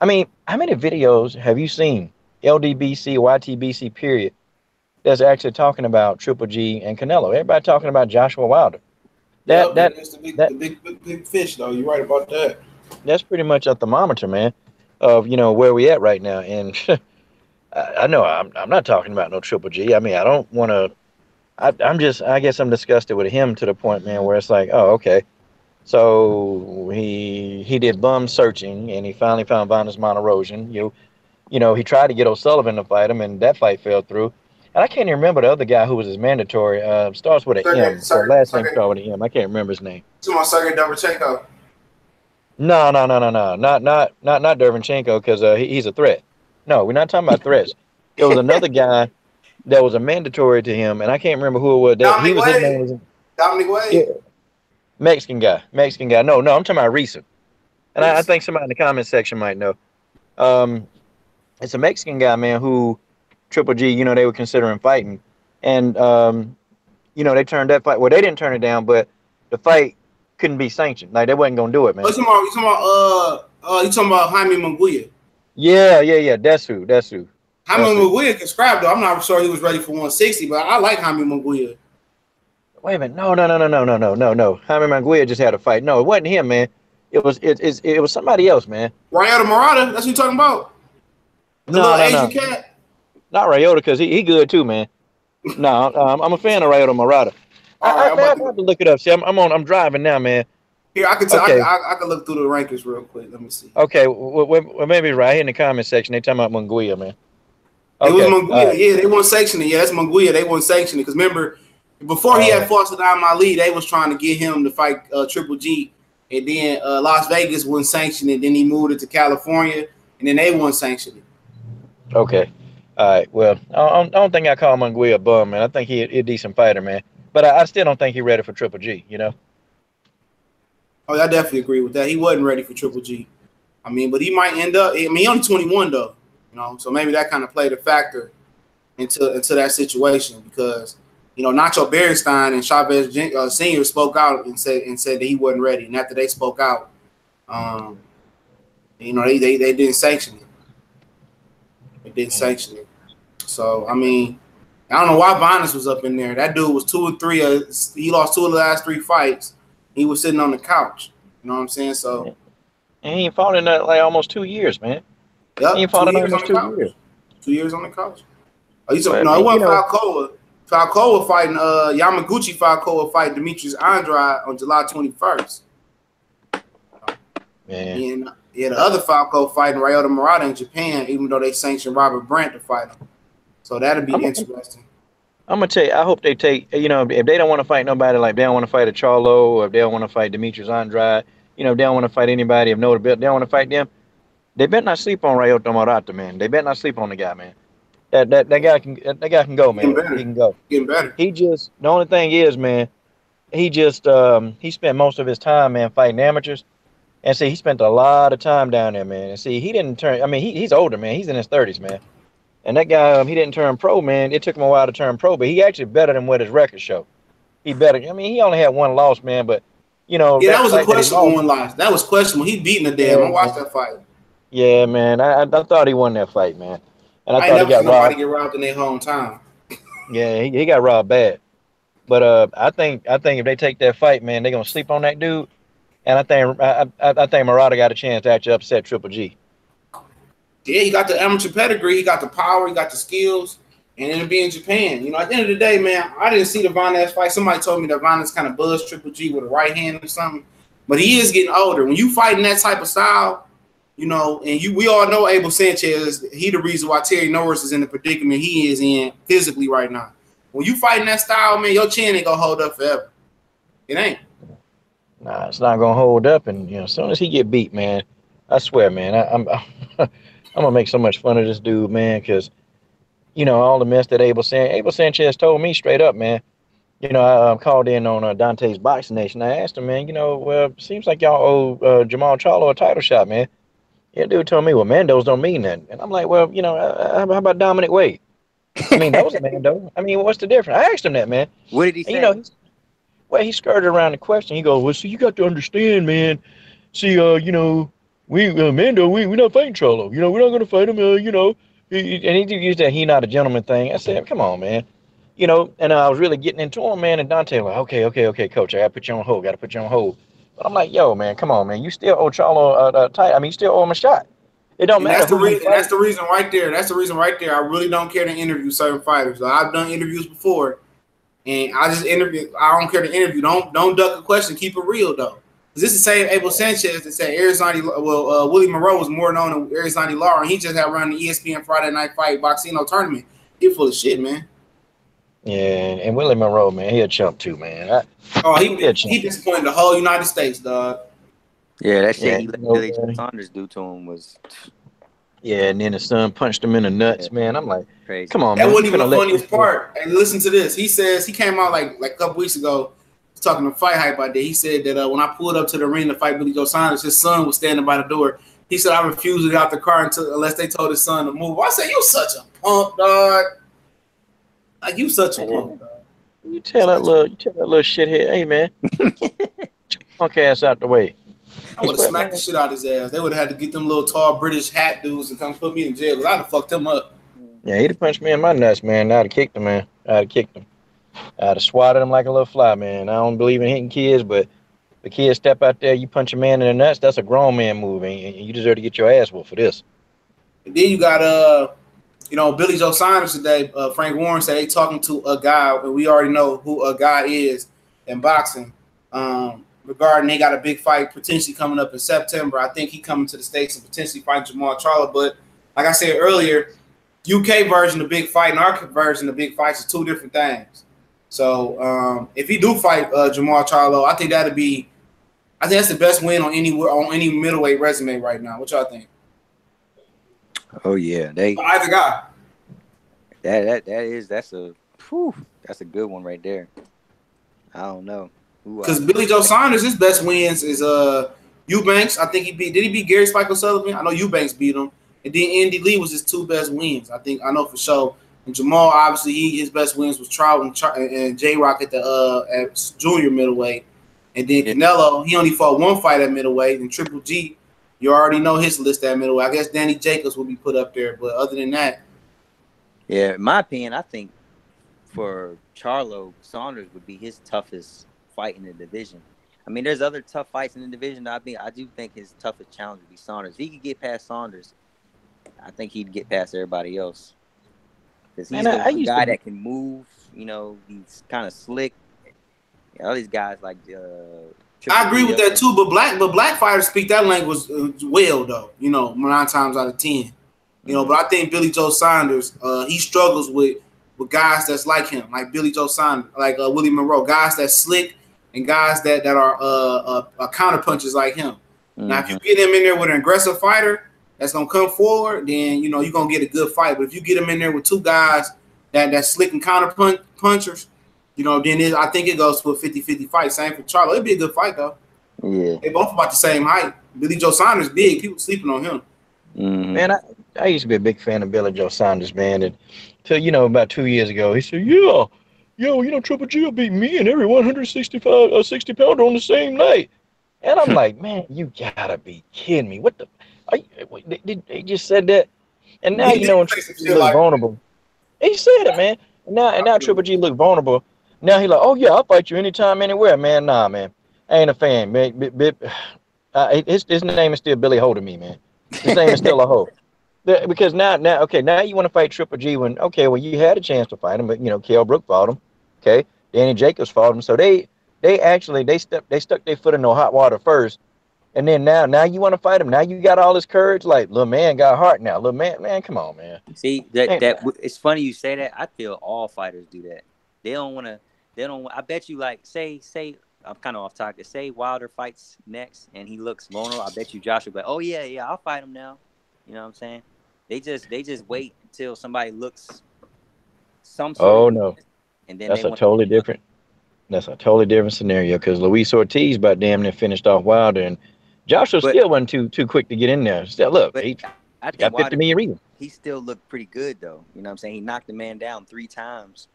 I mean, how many videos have you seen, LDBC, YTBC, period, that's actually talking about Triple G and Canelo? Everybody talking about Joshua Wilder. That's the big fish, though. You're right about that. That's pretty much a thermometer, man, of where we at right now. And I know I'm not talking about no Triple G. I mean, I don't want to. I guess I'm disgusted with him to the point, man, where it's like, oh, okay. So he did bum searching, and he finally found Vanus Monterosion. He tried to get O'Sullivan to fight him, and that fight fell through. And I can't even remember the other guy who was his mandatory. Starts with an M. So last name starts with an M. I can't remember his name. Sergey Derevyanchenko. No. Not Derevyanchenko, because he's a threat. No, we're not talking about threats. There was another guy that was a mandatory to him, and I can't remember who it was. Dominic Wade. Yeah. Mexican guy. No, I'm talking about recent. And I think somebody in the comment section might know. It's a Mexican guy, man, who Triple G, they were considering fighting. And, they turned that fight. Well, they didn't turn it down, but the fight couldn't be sanctioned. Like, they wasn't going to do it, man. You talking about Jaime Munguia? Yeah. That's who. Jaime Munguia can scrap, though. I'm not sure he was ready for 160, but I like Jaime Munguia. Wait a minute. No. Jaime Munguia just had a fight. No, it wasn't him, man. It was somebody else, man. Ryota Murata, that's what you talking about? No. Asian cat? Not Ryota, because he good too, man. No, I'm a fan of Ryota Murata. I have to look it up. See, I'm driving now, man. Here, I can tell. Okay. I can look through the rankings real quick. Let me see. Okay, well maybe right here in the comment section they talking about Munguia, man. Okay. It was Munguia. Yeah, they won't sanction it. Yeah, that's Munguia. They won't sanction it because remember, before he had fought Saddam Ali, they was trying to get him to fight Triple G, and then Las Vegas wouldn't sanction it. Then he moved it to California, and then they won't sanction it. Okay. All right. Well, I don't think I call Munguia a bum, man. I think he's a decent fighter, man. But I still don't think he's ready for Triple G, Oh, I definitely agree with that. He wasn't ready for Triple G. I mean, but he might end up. I mean, he's only 21 though, so maybe that kind of played a factor into that situation because Nacho Beristain and Chavez Senior spoke out and said that he wasn't ready, and after they spoke out, they didn't sanction it. They didn't sanction it. So I mean, I don't know why Vanus was up in there. That dude was 2-3. He lost 2 of the last 3 fights. He was sitting on the couch. You know what I'm saying? So, and he fought in like almost 2 years, man. Yep, he fought in almost 2 years. 2 years on the couch. Oh, no, it wasn't Falcoa. Falcoa fighting Yamaguchi. Falcoa fighting Demetrius Andrade on July 21st. Man. Yeah, the other Falco fighting Ryota Murata in Japan, even though they sanctioned Robert Brandt to fight him. So that'll be interesting. I'm gonna tell you, I hope they take, if they don't want to fight nobody, like they don't want to fight a Charlo, or if they don't want to fight Demetrius Andrade, if they don't want to fight anybody of note, they don't want to fight them, they better not sleep on Ryota Murata, man. They better not sleep on the guy, man. That guy can go, man. He can go. Getting better. The only thing is, man, he spent most of his time, man, fighting amateurs. And see, he spent a lot of time down there, man. And see, he didn't turn. I mean, he's older, man. He's in his 30s, man. And that guy, he didn't turn pro, man. It took him a while to turn pro, but he actually better than what his records show. He better. I mean, he only had 1 loss, man. But yeah, that was a questionable 1 loss. That was questionable. He beating the damn. I watched that fight. Yeah, man. I thought he won that fight, man, and I I ain't thought he never seen got nobody robbed. get robbed in their hometown. Yeah, he got robbed bad. But I think if they take that fight, man, they're gonna sleep on that dude. And I think Murata got a chance to actually upset Triple G. Yeah, he got the amateur pedigree, he got the power, he got the skills, and it'll be in Japan. You know, at the end of the day, man, I didn't see the Vonez fight. Somebody told me that Vonez kind of buzzed Triple G with a right hand or something. But he is getting older. When you fighting that type of style, you know, and we all know Abel Sanchez, he the reason why Terry Norris is in the predicament he is in physically right now. When you fighting that style, man, your chin ain't gonna hold up forever. It ain't. Nah, it's not gonna hold up. And as soon as he get beat, man, I swear, man, I'm gonna make so much fun of this dude, man, because all the mess that Abel Sanchez told me straight up, man. I called in on Dante's Boxing Nation. I asked him, man, well, seems like y'all owe Jamal Charlo a title shot, man. Yeah, dude told me, well, Mandos don't mean nothing. And I'm like, well, how about Dominic Wade? I mean, that was a Mando. I mean, what's the difference? I asked him that, man. What did he And, say? well, he skirted around the question. He goes, well, see, you got to understand, man. See, we Mando, we're not fighting Charlo. We're not going to fight him. And he used that he not a gentleman thing. I said, come on, man. And I was really getting into him, man. And Dante was like, okay, coach, I got to put you on hold. Got to put you on hold. But I'm like, yo, man, come on, man. You still owe Charlo a title. I mean, you still owe him a shot. It don't And matter that's the who you reason. fight. That's the reason right there. That's the reason right there. I really don't care to interview certain fighters. Like, I've done interviews before, and I just interview. I don't care to interview. Don't duck a question. Keep it real though. Because this is the same Abel Sanchez that said Arizona. Well, Willie Monroe was more known than Arizona Law, and he just had run the ESPN Friday Night Fight Boxino tournament. He full of shit, man. Yeah, and Willie Monroe, man, he a chump too, man. Oh, He a chump. he disappointed the whole United States, dog. Yeah, that Yeah, shit he let Billy Joe Saunders do to him was yeah, and then his son punched him in the nuts, yeah, man. I'm like, crazy. come on, That man. wasn't You even finna the let funniest part. And listen to this. He says he came out like a couple weeks ago talking to Fight Hype out there. He said that when I pulled up to the arena to fight Billy Joe Saunders, his son was standing by the door. He said I refused to get out the car unless they told his son to move. I said, you such a punk, dog. Like you such a punk, dog. you tell that little shithead, hey man, punk ass out the way. I would have smacked the shit out of his ass. They would have had to get them little tall British hat dudes and come put me in jail because I'd have fucked him up. Yeah, he'd have punched me in my nuts, man. I'd have kicked him, man. I'd have kicked him. I'd have swatted him like a little fly, man. I don't believe in hitting kids, but the kids step out there, you punch a man in the nuts, that's a grown man move, and you deserve to get your ass whooped for this. And then you got Billy Joe Saunders today. Frank Warren said they talking to a guy, and we already know who a guy is in boxing. Regarding they got a big fight potentially coming up in September. I think he coming to the States and potentially fight Jamal Charlo. But like I said earlier, UK version of big fight and our version of big fights is two different things. So if he do fight Jamal Charlo, I think that's the best win on any middleweight resume right now. What y'all think? Oh yeah, Either guy. That's a good one right there. I don't know. Because Billy Joe Saunders, his best wins is Eubanks. I think did he beat Gary Spike O'Sullivan? I know Eubanks beat him. And then Andy Lee was his two best wins. I know for sure. And Jamal, obviously, his best wins was Trout and J Rock at junior middleweight. And then Canelo, he only fought one fight at middleweight. And Triple G, you already know his list at middleweight. I guess Danny Jacobs will be put up there. But other than that. Yeah, in my opinion, I think for Charlo, Saunders would be his toughest fight in the division. I mean, there's other tough fights in the division. I do think his toughest challenge would be Saunders. If he could get past Saunders, I think he'd get past everybody else. Because he's the guy that can move. He's kind of slick. All these guys like. I agree with that too, but black fighters speak that language well though. 9 times out of 10. But I think Billy Joe Saunders, he struggles with guys that's like him, like Billy Joe Saunders, like Willie Monroe, guys that's slick and guys that are counter punches like him. Mm-hmm. Now, if you get him in there with an aggressive fighter that's gonna come forward, then you're gonna get a good fight. But if you get him in there with two guys that's slick and counter punchers, then I think it goes to a 50-50 fight. Same for Charlo. It'd be a good fight though. Yeah, they both about the same height. Billy Joe Saunders big. People sleeping on him. Mm-hmm. Man, I used to be a big fan of Billy Joe Saunders, man. And till about 2 years ago, he said, "Yeah, Triple G will beat me and every 60 pounder on the same night." And I'm like, man, you gotta be kidding me. What the? He just said that, and now He did when say Triple some G shit look like that. vulnerable, he said it, man. And now Triple G look vulnerable. Now he like, oh yeah, I'll fight you anytime, anywhere, man. Nah, man, I ain't a fan, man. His name is still Billy Ho to me, man. His name is still a hoe. Because okay, now you want to fight Triple G when, okay, well, you had a chance to fight him, but Kell Brook fought him, okay, Danny Jacobs fought him, so they actually they stuck their foot in the hot water first, and then now you want to fight him. Now you got all this courage, like little man got heart now, little man, come on, man. See Ain't, it's funny you say that. I feel all fighters do that. They don't want to. They don't. I bet you like say. I'm kind of off topic. Say Wilder fights next and he looks vulnerable. I bet you Josh will be like, oh yeah, I'll fight him now. You know what I'm saying? They just wait until somebody looks some sort of oh no, weakness, and then they that's a want. totally different. That's a totally different scenario because Luis Ortiz about damn near finished off Wilder, and Joshua But still wasn't too quick to get in there. Still, look, but he I think got 50 Wilder million reasons. he still looked pretty good though. You know what I'm saying? He knocked the man down 3 times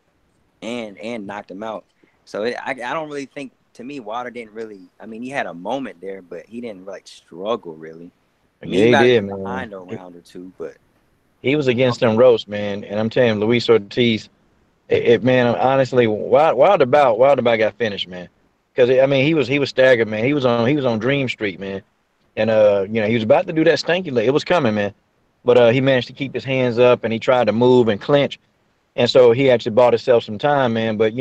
and knocked him out. So I don't really think, to me, Wilder didn't really. I mean, he had a moment there, but he didn't like struggle really. I mean, Yeah, he he might have did, been man. behind a round or two, but He was against them roast, man. And I'm telling you, Luis Ortiz, man, honestly, Wilder got finished, man. Because I mean, he was staggered, man. He was on Dream Street, man. And he was about to do that stanky leg. It was coming, man. But he managed to keep his hands up and he tried to move and clinch. And so he actually bought himself some time, man. But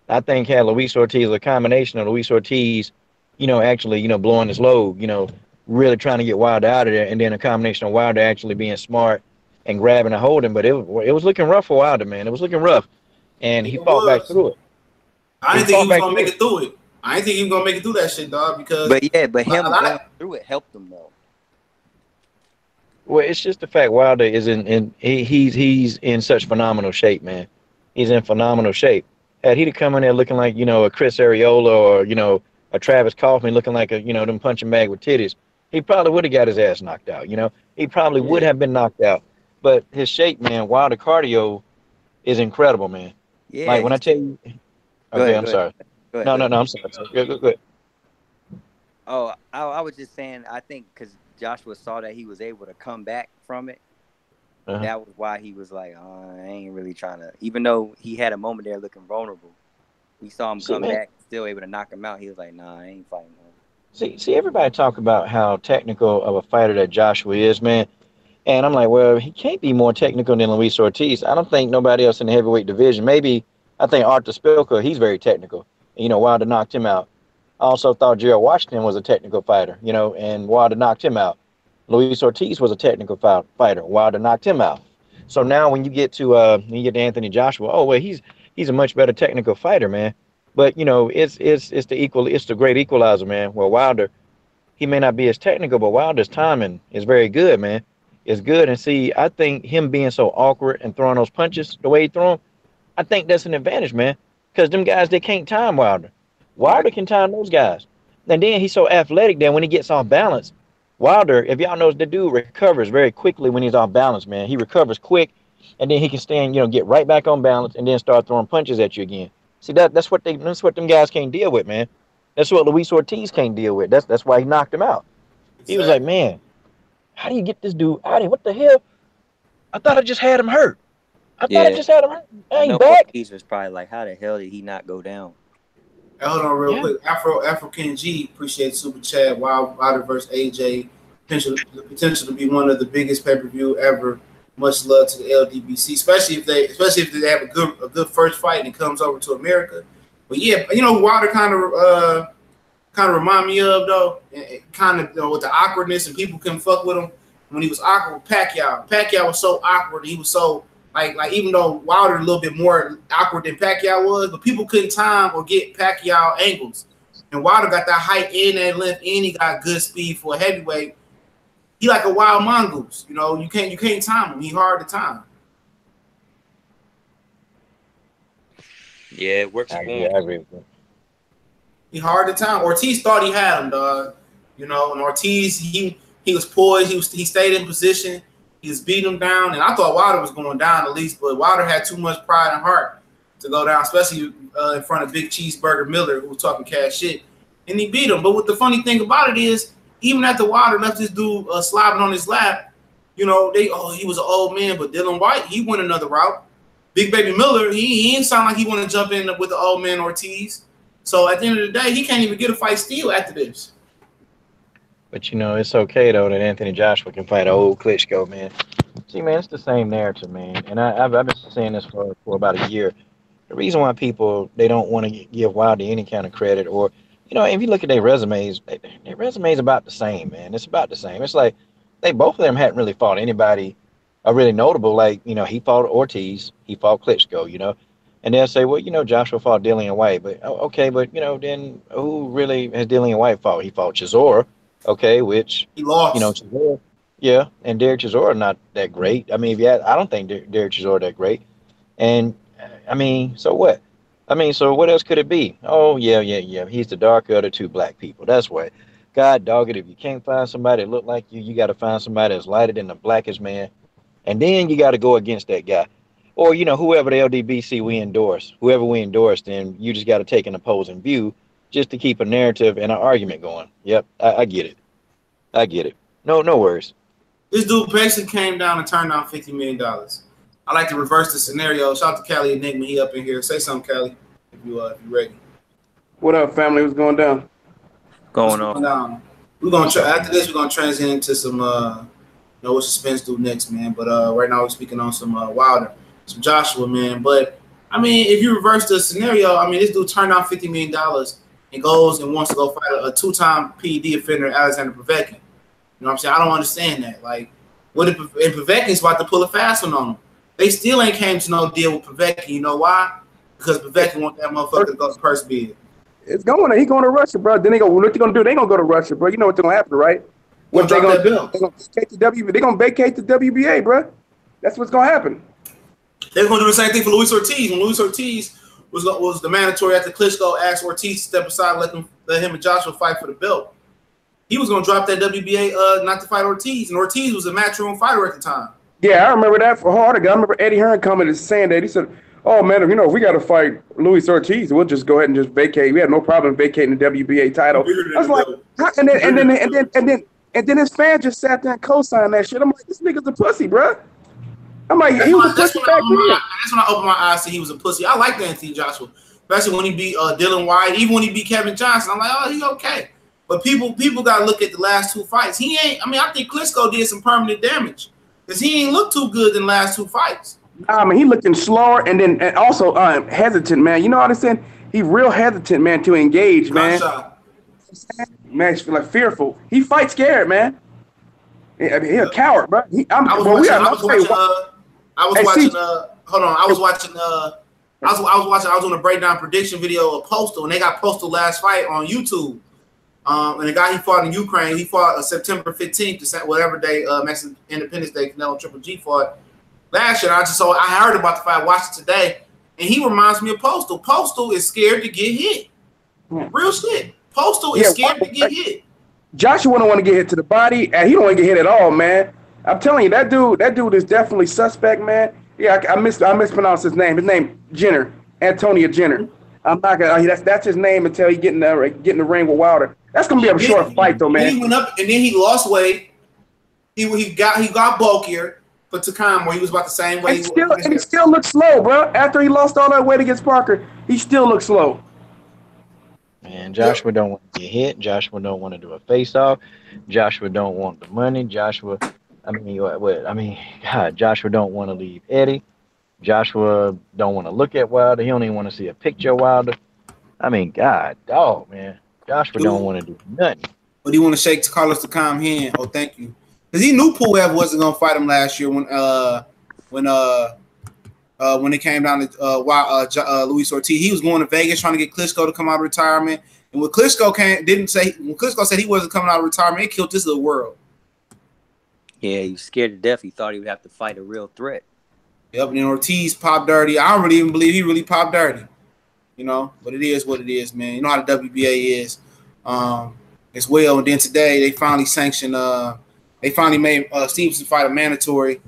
I think had Luis Ortiz, a combination of Luis Ortiz, actually, blowing his load, really trying to get Wilder out of there, and then a combination of Wilder actually being smart and grabbing and holding. But it was looking rough for Wilder, man. It was looking rough, and he It fought back was. through it. I He didn't think he fought was back gonna make through it. it through it. I didn't think he was gonna make it through that shit, dog. Because but a him lot going of through it helped him though. Well, it's just the fact Wilder is he's in such phenomenal shape, man. He's in phenomenal shape. Had he to come in there looking like a Chris Areola or a Travis Kaufman looking like a them punching bag with titties, he probably would have got his ass knocked out. He probably would Yeah, have been knocked out. But his shape, man, Wilder cardio is incredible, man. yeah. Like when I He's tell you, go okay, ahead, I'm go ahead, sorry. go ahead, No, go no, ahead. no, I'm sorry. Go, go. Oh, I was just saying. I think because Joshua saw that he was able to come back from it. Uh-huh. That was why he was like, I ain't really trying to. Even though he had a moment there looking vulnerable, we saw him See, come man, back, still able to knock him out. He was like, nah, I ain't fighting him. see, everybody talk about how technical of a fighter that Joshua is, man. And I'm like, well, he can't be more technical than Luis Ortiz. I don't think nobody else in the heavyweight division. Maybe I think Arthur Spilka, he's very technical. Wilder knocked him out. I also thought Gerald Washington was a technical fighter, and Wilder knocked him out. Luis Ortiz was a technical fighter. Wilder knocked him out. So now when you get to Anthony Joshua, oh well, he's a much better technical fighter, man. But it's the great equalizer, man. Well, Wilder, he may not be as technical, but Wilder's timing is very good, man. It's good. And see, I think him being so awkward and throwing those punches the way he threw them, I think that's an advantage, man. Because them guys, they can't time Wilder. Right. Wilder can time those guys. And then he's so athletic that when he gets off balance, Wilder, if y'all know, the dude recovers very quickly when he's off balance, man. He recovers quick, and then he can stand, get right back on balance, and then start throwing punches at you again. See, that's what them guys can't deal with, man. That's what Luis Ortiz can't deal with. That's why he knocked him out. He was like, exactly. man, how do you get this dude out of here? What the hell? I thought I just had him hurt. I thought I Yeah, just had him hurt. I Hey, know back. Ortiz was probably like, how the hell did he not go down? Hey, hold on real Yeah. quick. African G appreciate super chat. Wilder versus AJ potential to be one of the biggest pay per view ever. Much love to the LDBC, especially if they have a good first fight and it comes over to America. But yeah, Wilder kind of remind me of though, kind of with the awkwardness and people couldn't fuck with him when he was awkward with Pacquiao. Pacquiao was so awkward. He was so like even though Wilder a little bit more awkward than Pacquiao was, but people couldn't time or get Pacquiao angles. And Wilder got that height and that length, and he got good speed for a heavyweight. He like a wild mongoose. You can't time him. He hard to time. Yeah, it works for Yeah, him. I agree with you. He hard to time. Ortiz thought he had him, dog. And Ortiz, he was poised. He stayed in position. He was beating him down, and I thought Wilder was going down at least, but Wilder had too much pride and heart to go down, especially in front of Big Cheeseburger Miller, who was talking cash shit, and he beat him. But what the funny thing about it is, even after Wilder left this dude slobbing on his lap, you know, he was an old man, but Dylan White, he went another route. Big Baby Miller, he ain't sound like he want to jump in with the old man Ortiz. So at the end of the day, he can't even get a fight still after this. But you know, it's okay though that Anthony Joshua can fight old Klitschko, man. See, man, it's the same narrative, man. And I've been saying this for about a year. The reason why people they don't want to give Wilder any kind of credit, or you know, if you look at their resumes about the same, man. It's about the same. It's like both of them hadn't really fought anybody really notable. Like, you know, he fought Ortiz, he fought Klitschko, you know, and they'll say, well, you know, Joshua fought Dillian White, but okay, but you know, then who really has Dillian White fought? He fought Chisora, okay, which he lost. You know, Chisora, yeah, and Derek Chisora not that great. I mean, I don't think Derek Chisora that great, and I mean, so what? I mean, so what else could it be? Oh, yeah. He's the darker of the two black people. That's what. God dog it. If you can't find somebody that look like you got to find somebody that's lighter than the blackest man. And then you got to go against that guy. Or, you know, whoever the LDBC we endorse, then you just got to take an opposing view just to keep a narrative and an argument going. Yep, I get it. I get it. No worries. This dude basically came down and turned down $50 million. I like to reverse the scenario. Shout out to Cali Enigma. He up in here. Say something, Cali, if you ready. What up, family? What's going down? Going on. We're gonna after this. We're gonna transition into some what's the Spence do next, man. But right now we're speaking on some Wilder, some Joshua, man. But I mean, if you reverse the scenario, I mean, this dude turned down $50 million and goes and wants to go fight a two-time PED offender, Alexander Povetkin. You know what I'm saying? I don't understand that. Like, what if Povetkin's about to pull a fast one on him? They still ain't came to no deal with Povetkin. You know why? Because Povetkin want that motherfucker to go to purse bid. It's going. He going to Russia, bro. Then what they gonna do? They gonna go to Russia, bro. You know what's gonna happen, right? What they gonna do? They gonna vacate the They gonna vacate the WBA, bro. That's what's gonna happen. They're gonna do the same thing for Luis Ortiz. When Luis Ortiz was the mandatory after Klitschko asked Ortiz to step aside, let him and Joshua fight for the belt. He was gonna drop that WBA not to fight Ortiz, and Ortiz was a matchroom fighter at the time. Yeah, I remember that for hard. I remember Eddie Hearn coming and saying that. He said, "Oh man, if we got to fight Luis Ortiz, we'll just go ahead and just vacate. We had no problem vacating the WBA title." I was like, and then his fans just sat there and co-signed that shit. I'm like, this nigga's a pussy, bro. I'm like, he was a pussy back then. That's when I opened my eyes to he was a pussy. I like Anthony Joshua, especially when he beat Dylan White, even when he beat Kevin Johnson. I'm like, oh, he's okay. But people got to look at the last two fights. He ain't. I mean, I think Klitschko did some permanent damage because he ain't looked too good in the last two fights. I mean, he looking slower and also hesitant, man. You know what I'm saying? He real hesitant, man, to engage, man. Man, he's like fearful. He fights scared, man. He a coward, bro. I was on a breakdown prediction video of Postal, and they got Postal last fight on YouTube. And the guy he fought in Ukraine, he fought September 15th, whatever day, Mexican Independence Day, Canelo Triple G fought last year. I heard about the fight, watched it today, and he reminds me of Postal. Postal is scared to get hit. Real shit. Postal is scared to get hit. Joshua don't want to get hit to the body, and he don't want to get hit at all, man. I'm telling you, that dude is definitely suspect, man. Yeah, I mispronounced his name. His name Jenner, Antonia Jenner. I'm not gonna. That's his name until he get in the ring with Wilder. That's gonna be a short fight, though, man. He went up and then he lost weight. He got bulkier for Takam, where he was about the same weight. And he still looks slow, bro. After he lost all that weight against Parker, he still looks slow. Man, Joshua don't want to get hit. Joshua don't want to do a face-off. Joshua don't want the money. Joshua don't want to leave Eddie. Joshua don't want to look at Wilder. He don't even want to see a picture of Wilder. I mean, God, dog, man. Joshua don't want to do nothing. But he want to shake Carlos Takam hand. Oh, thank you. Because he knew Puev wasn't going to fight him last year when it came down to Luis Ortiz. He was going to Vegas trying to get Klitschko to come out of retirement. And when Klitschko said he wasn't coming out of retirement, it killed this little world. Yeah, he was scared to death. He thought he would have to fight a real threat. Yep, and then Ortiz popped dirty. I don't really even believe he really popped dirty. You know, but it is what it is, man. You know how the WBA is as well. And then today they finally sanctioned they finally made Stevenson fight a mandatory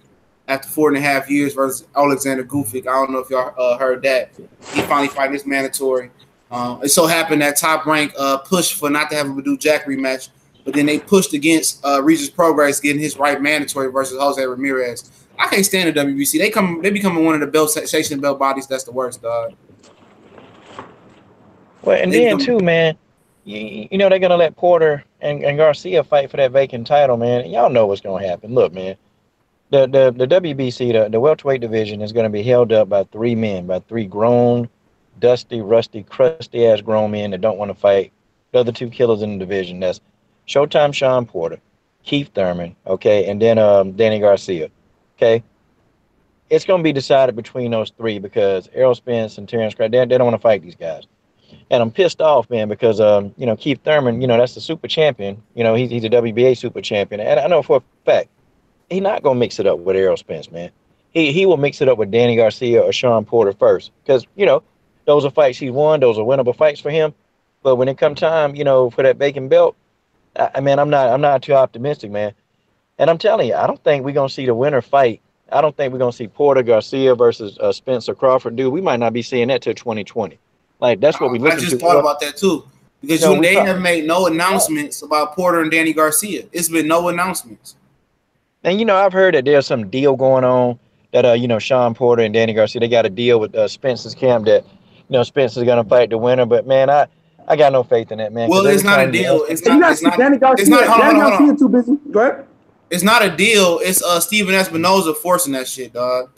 after 4.5 years versus Alexander Gufik. I don't know if y'all heard that. He finally fighting this mandatory. It so happened that Top Rank pushed for not to have a Badou Jack rematch but then they pushed against Regis Prograis getting his right mandatory versus Jose Ramirez. I can't stand the WBC. They becoming one of the belt chasing belt bodies. That's the worst, dog. Well, and then too, man, you know they're gonna let Porter and Garcia fight for that vacant title, man. Y'all know what's gonna happen. Look, man, the WBC, the welterweight division is gonna be held up by three men, by three grown, dusty, rusty, crusty ass grown men that don't want to fight the other two killers in the division. That's Showtime Sean Porter, Keith Thurman, okay, and then Danny Garcia, okay. It's gonna be decided between those three because Errol Spence and Terrence Craig, they don't want to fight these guys. And I'm pissed off, man, because you know, Keith Thurman, you know, that's the super champion. You know, he's a WBA super champion. And I know for a fact, he's not gonna mix it up with Errol Spence, man. He will mix it up with Danny Garcia or Sean Porter first. Because, you know, those are fights he won, those are winnable fights for him. But when it comes time, you know, for that vacant belt, I mean, I'm not too optimistic, man. And I'm telling you, I don't think we're gonna see the winner fight. I don't think we're gonna see Porter Garcia versus Spence or Crawford. Dude, we might not be seeing that till 2020. Like, that's what we looking I just thought about that too, because they have made no announcements about Porter and Danny Garcia. It's been no announcements. And you know, I've heard that there's some deal going on that you know, Sean Porter and Danny Garcia, they got a deal with Spence's camp that, you know, Spence is gonna fight the winner. But man, I got no faith in that, man. Well, it's not a deal. It's not Danny Garcia. Danny Garcia too busy. Go ahead. It's not a deal. It's Steven Espinoza forcing that shit, dog.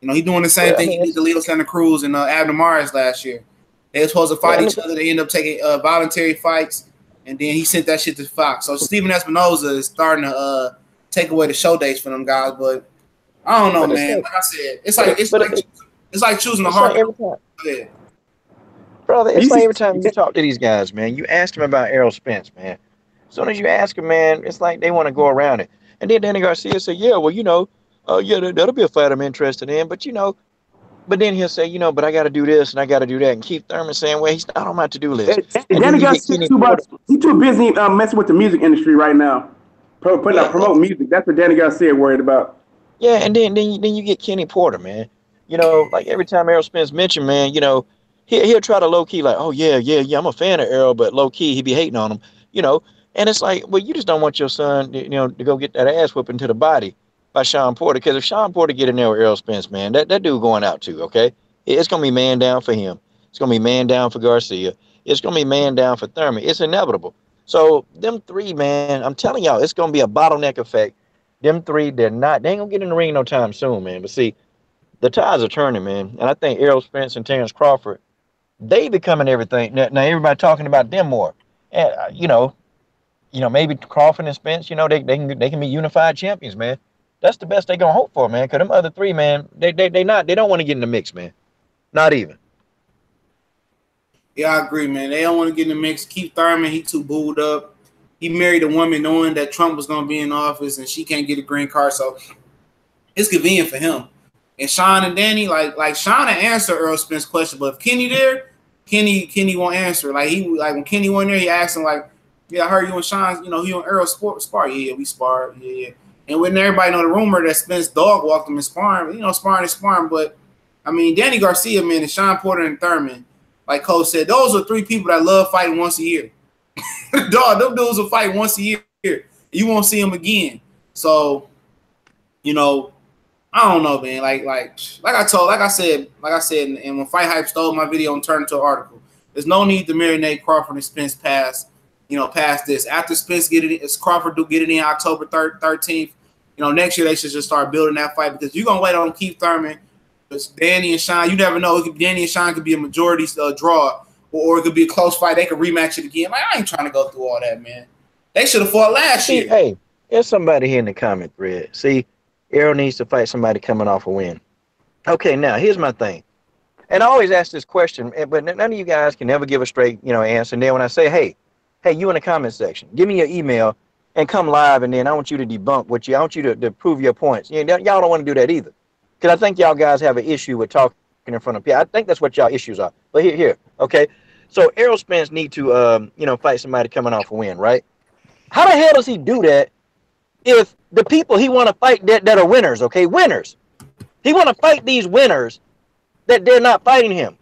You know, he doing the same thing he did to Leo Santa Cruz and Abner Mares last year. They were supposed to fight each other. They end up taking voluntary fights, and then he sent that shit to Fox. So Steven Espinoza is starting to take away the show dates for them guys. But I don't know, man. Like I said, it's like choosing a hard. Brother, it's like every time you talk to these guys, man, you ask them about Errol Spence, man. As soon as you ask them, man, it's like they want to go around it. And then Danny Garcia said, yeah, well, you know, yeah, that'll be a fight I'm interested in. But, you know, but then he'll say, you know, but I got to do this and I got to do that. And Keith Thurman saying, well, he's not on my to-do list. Danny Garcia he's too busy messing with the music industry right now, promoting music. That's what Danny Garcia worried about. Yeah, and then you get Kenny Porter, man. You know, like every time Errol Spence mentioned, man, you know, he'll try to low-key like, oh, yeah, I'm a fan of Errol, but low-key he be hating on him, you know. And it's like, well, you just don't want your son, you know, to go get that ass whooping to the body by Sean Porter. Because if Sean Porter get in there with Errol Spence, man, that dude going out too, okay? It's going to be man down for him. It's going to be man down for Garcia. It's going to be man down for Thurman. It's inevitable. So them three, man, I'm telling y'all, it's going to be a bottleneck effect. Them three, they ain't going to get in the ring no time soon, man. But see, the tides are turning, man. And I think Errol Spence and Terrence Crawford, they becoming everything. Now everybody talking about them more. And, you know, maybe Crawford and Spence, you know, they can be unified champions, man. That's the best they gonna hope for, man. Cause them other three, man, they don't want to get in the mix, man. Not even. Yeah, I agree, man. They don't want to get in the mix. Keith Thurman, he too booed up. He married a woman knowing that Trump was gonna be in office and she can't get a green card, so it's convenient for him. And Sean and Danny, like Sean to answer Earl Spence's question, but if Kenny there, Kenny won't answer. Like when Kenny went there, he asked him like, yeah, I heard you and Sean, you know, he and Earl spar. Yeah, we spar. Yeah. And when everybody know the rumor that Spence dog walked him in sparring, you know, sparring is sparring. But, I mean, Danny Garcia, man, and Sean Porter and Thurman, like Cole said, those are three people that love fighting once a year. Dog, them dudes will fight once a year. You won't see them again. So, you know, I don't know, man. Like I said, and when Fight Hype stole my video and turned it into an article, there's no need to marinate Crawford and Spence past this. After Spence Crawford do get it in October 13th, you know, next year they should just start building that fight because you're gonna wait on Keith Thurman, Danny and Sean. You never know. Danny and Sean could be a majority draw, or it could be a close fight. They could rematch it again. Like, I ain't trying to go through all that, man. They should have fought last year. Hey, there's somebody here in the comment thread. See, Errol needs to fight somebody coming off a win. Okay, now here's my thing. And I always ask this question, but none of you guys can ever give a straight, you know, answer. And then when I say, hey, you in the comment section, give me your email and come live, and then I want you to debunk I want you to prove your points. Y'all don't want to do that either. Because I think y'all guys have an issue with talking in front of people. I think that's what y'all issues are. But here, okay? So Errol Spence need to, you know, fight somebody coming off a win, right? How the hell does he do that if the people he want to fight that are winners, okay? Winners. He want to fight these winners that they're not fighting him.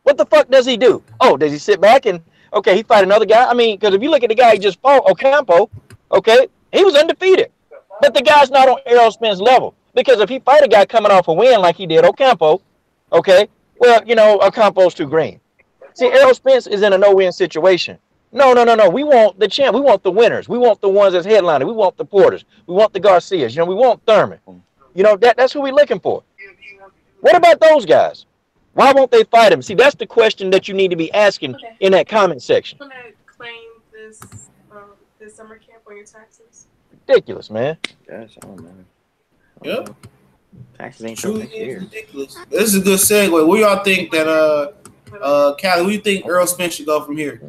What the fuck does he do? Oh, does he sit back and Okay, he fight another guy. I mean, because if you look at the guy he just fought, Ocampo, okay, he was undefeated. But the guy's not on Errol Spence level. Because if he fight a guy coming off a win like he did Ocampo, okay, well, you know, Ocampo's too green. See, Errol Spence is in a no-win situation. No. We want the champ. We want the winners. We want the ones that's headlining. We want the Porters. We want the Garcias. You know, we want Thurman. You know, that's who we're looking for. What about those guys? Why won't they fight him? See, that's the question that you need to be asking in that comment section. I'm gonna claim this summer camp on your taxes. Ridiculous, man. That's all, man. Yep. Taxes ain't so ridiculous. This is a good segue. Where y'all think that Callie, where you think Errol Spence should go from here?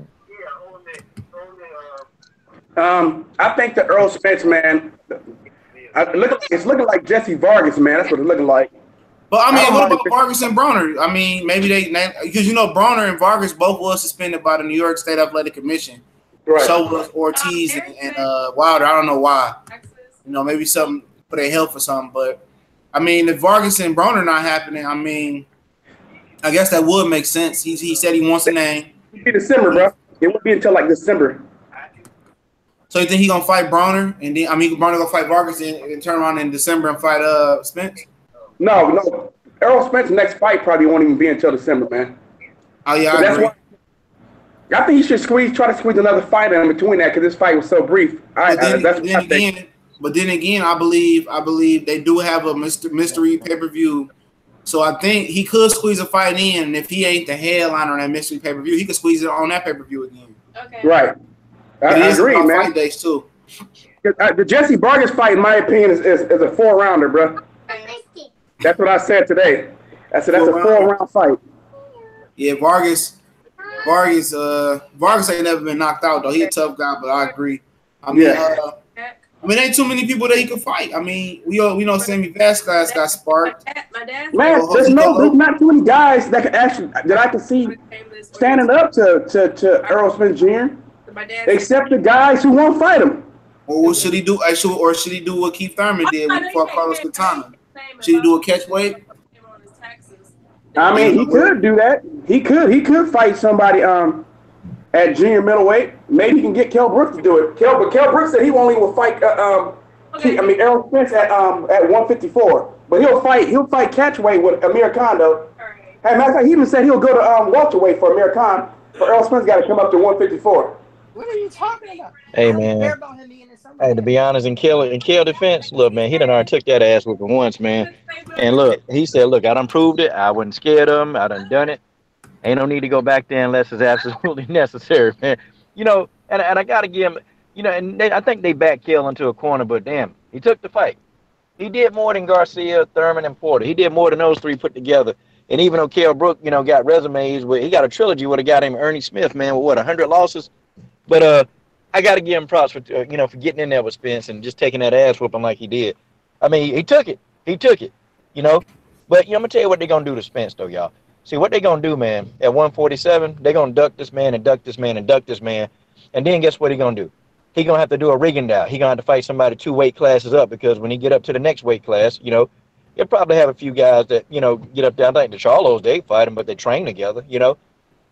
I think the Errol Spence, man, it's looking like Jesse Vargas, man. That's what it's looking like. But I mean, what about Vargas and Broner? I mean, maybe because you know Broner and Vargas both was suspended by the New York State Athletic Commission. Right. So was Ortiz and Wilder. I don't know why. You know, maybe something for their health or something. But I mean, if Vargas and Broner not happening, I mean, I guess that would make sense. He said he wants a name. It'll be December, bro. It won't be until like December. So you think he gonna fight Broner, and then Broner gonna fight Vargas and turn around in December and fight Spence? No. Errol Spence's next fight probably won't even be until December, man. Oh yeah, I agree. I think he should try to squeeze another fight in between that because this fight was so brief. But then again, I believe they do have a mystery pay-per-view. So I think he could squeeze a fight in, and if he ain't the headliner on that mystery pay-per-view, he could squeeze it on that pay-per-view again. Okay. Right. I agree, man. Fight days too. The Jesse Vargas fight, in my opinion, is a 4-rounder, bro. That's what I said today. I said that's a 4-round fight. Yeah, Vargas ain't never been knocked out though. He a tough guy, but I agree. I mean, ain't too many people that he could fight. I mean, we know Sammy Vasquez got sparked. Man, there's not too many guys that I can see standing up to Errol Spence Jr. Except the guys who won't fight him. Or what should he do? Or should he do what Keith Thurman did when he fought Carlos Quintana? Should he do a catch weight? I mean, he could do that. He could fight somebody at junior middleweight. Maybe he can get Kell Brooks to do it. But Kell Brooks said he won't even fight. Errol Spence at 154. But he'll fight catch weight with Amir Khan though. Hey, matter of fact, he even said he'll go to welterweight for Amir Khan. But Errol Spence got to come up to 154. What are you talking about? Hey, man. Hey, to be honest, in Kell defense, look, man, he done already took that ass whooping once, man. And look, he said, look, I done proved it. I wasn't scared of him. I done it. Ain't no need to go back there unless it's absolutely necessary, man. You know, and I got to give him, you know, and I think they backed Kell into a corner, but damn, he took the fight. He did more than Garcia, Thurman, and Porter. He did more than those three put together. And even though Kell Brook, you know, got resumes, he got a trilogy with a guy named Ernie Smith, man, with 100 losses? But I got to give him props for, for getting in there with Spence and just taking that ass whooping like he did. I mean, he took it. You know. But I'm going to tell you what they're going to do to Spence, though, y'all. See, what they're going to do, man, at 147, they're going to duck this man and duck this man and duck this man. And then guess what he's going to do? He's going to have to do a Rigondeaux. He's going to have to fight somebody 2 weight classes up because when he get up to the next weight class, he'll probably have a few guys that, get up there. I think the Charlos, they fight him, but they train together,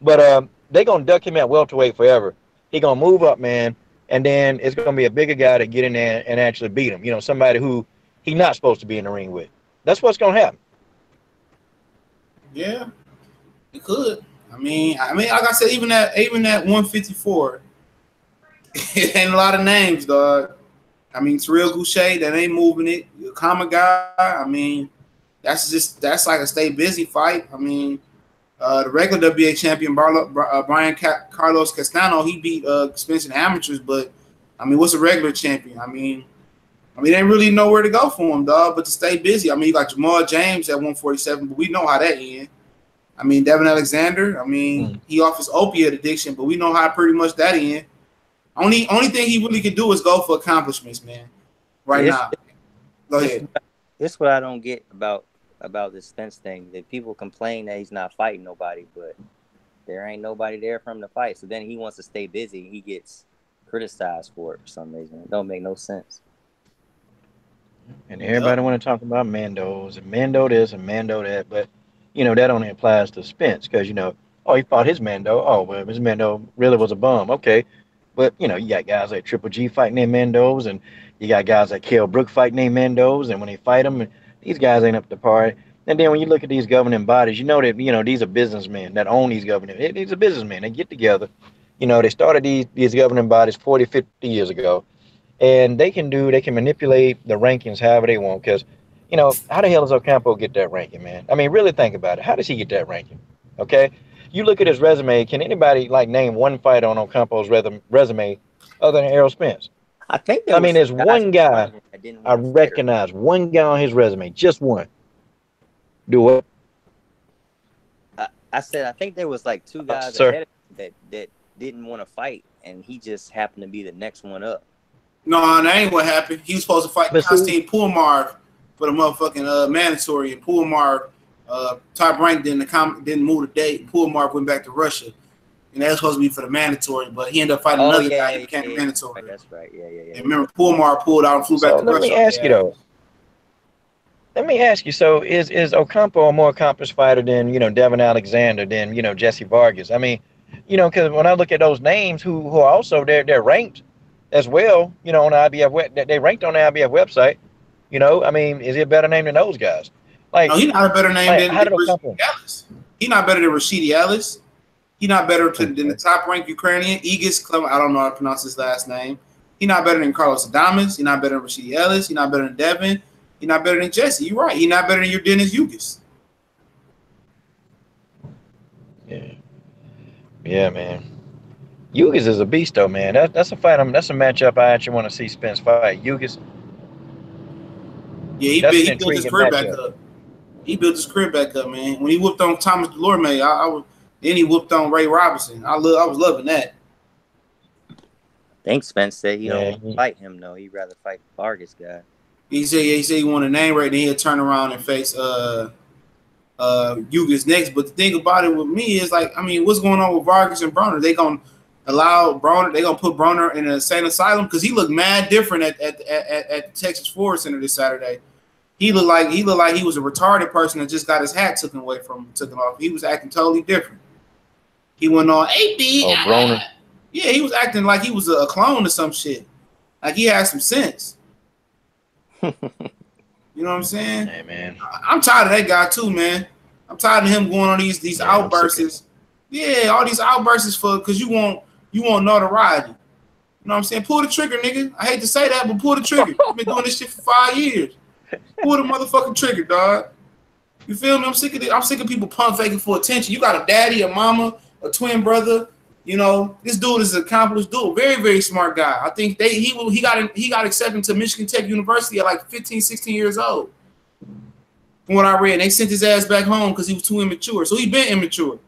But they're going to duck him at welterweight forever. He's going to move up, man, and then it's going to be a bigger guy to get in there and actually beat him. Somebody who he's not supposed to be in the ring with. That's what's going to happen. Yeah, it could. I mean, like I said, even at 154, it ain't a lot of names, dog. I mean, Terrell Goucher, that ain't moving it. You're a common guy. I mean, that's like a stay busy fight. I mean, the regular WBA champion Brian Carlos Castano, he beat Spence in amateurs, but I mean, what's a regular champion? I mean, they ain't really know where to go for him, dog, but to stay busy. I mean, you got Jamal James at 147, but we know how that ends. I mean, Devin Alexander, he off his opiate addiction, but we know how pretty much that ends. Only thing he really could do is go for accomplishments, man. Now. Go ahead. This what I don't get about this Spence thing. That people complain that he's not fighting nobody, but there ain't nobody there for him to fight. So then he wants to stay busy and he gets criticized for it for some reason. It don't make no sense. And everybody want to talk about Mandos and Mando this and Mando that, but that only applies to Spence because Oh, he fought his Mando. Oh, well, his Mando really was a bum. Okay. But, you know, you got guys like Triple G fighting their Mandos, and you got guys like Kell Brook fighting their Mandos, and when they fight them, these guys ain't up to par. And then when you look at these governing bodies, you know that, you know, these are businessmen that own these governing. These are businessmen. They get together. You know, they started these governing bodies 40, 50 years ago, and they can manipulate the rankings however they want. Because, you know, how the hell does Ocampo get that ranking, man? I mean, really think about it. How does he get that ranking? Okay, you look at his resume. Can anybody like name one fight on Ocampo's resume other than Errol Spence? I think there I mean, was there's some guys one in guy front of him that didn't I want to fight. recognize, one guy on his resume, just one. Do it. I said I think there was like two guys Sir. ahead of him that didn't want to fight, and he just happened to be the next one up. No, that ain't what happened. He was supposed to fight But see- Konstantin Pumarv for the motherfucking mandatory, and Pumarv top rank didn't move the date. Pumarv went back to Russia, and that was supposed to be for the mandatory, but he ended up fighting another guy who became mandatory. That's right. Yeah. And remember, Pumarv pulled out and flew back So to let Russia. me ask you though. Let me ask you. So is Ocampo a more accomplished fighter than, you know, Devin Alexander, than, you know, Jesse Vargas? I mean, you know, because when I look at those names who are also they're ranked as well, you know, on the IBF they ranked on the IBF website. You know, I mean, is he a better name than those guys? Like, No, he's not a better name like, than how did Ocampo? Rashidi Ellis. He's not better than Rashidi Ellis. He's not better than the top-ranked Ukrainian, Igis Clement. I don't know how to pronounce his last name. He's not better than Carlos Adames. He's not better than Rashidi Ellis. He's not better than Devin. He's not better than Jesse. You're right. He's not better than your Dennis Ugis. Yeah, man. Ugis is a beast, though, man. That's a fight. That's a matchup I actually want to see Spence fight. Ugis. Yeah, he built his career back up. He built his career back up, man. When he whooped on Thomas Delorme, then he whooped on Ray Robinson. I was loving that. I think Spence said he don't fight him though. He'd rather fight Vargas guy. He said he wanted a name right, then he'll turn around and face Ugis next. But the thing about it with me is, like, I mean, what's going on with Vargas and Broner? They gonna allow Broner? They gonna put Broner in an insane asylum? Because he looked mad different at the Texas Forward Center this Saturday. He looked like he was a retarded person that just got his hat taken away from him, took him off. He was acting totally different. He went on AB. Oh, Broner. Yeah, he was acting like he was a clone or some shit. Like he had some sense. You know what I'm saying? Hey, man. I'm tired of that guy too, man. I'm tired of him going on these outbursts. Yeah, all these outbursts because you want notoriety. You know what I'm saying? Pull the trigger, nigga. I hate to say that, but pull the trigger. I've been doing this shit for 5 years. Pull the motherfucking trigger, dog. You feel me? I'm sick of it. I'm sick of people pump faking for attention. You got a daddy, a mama, a twin brother. You know, this dude is an accomplished dude, very, very smart guy. I think he got accepted to Michigan Tech University at like 15, 16 years old. From what I read, they sent his ass back home because he was too immature. So he been immature.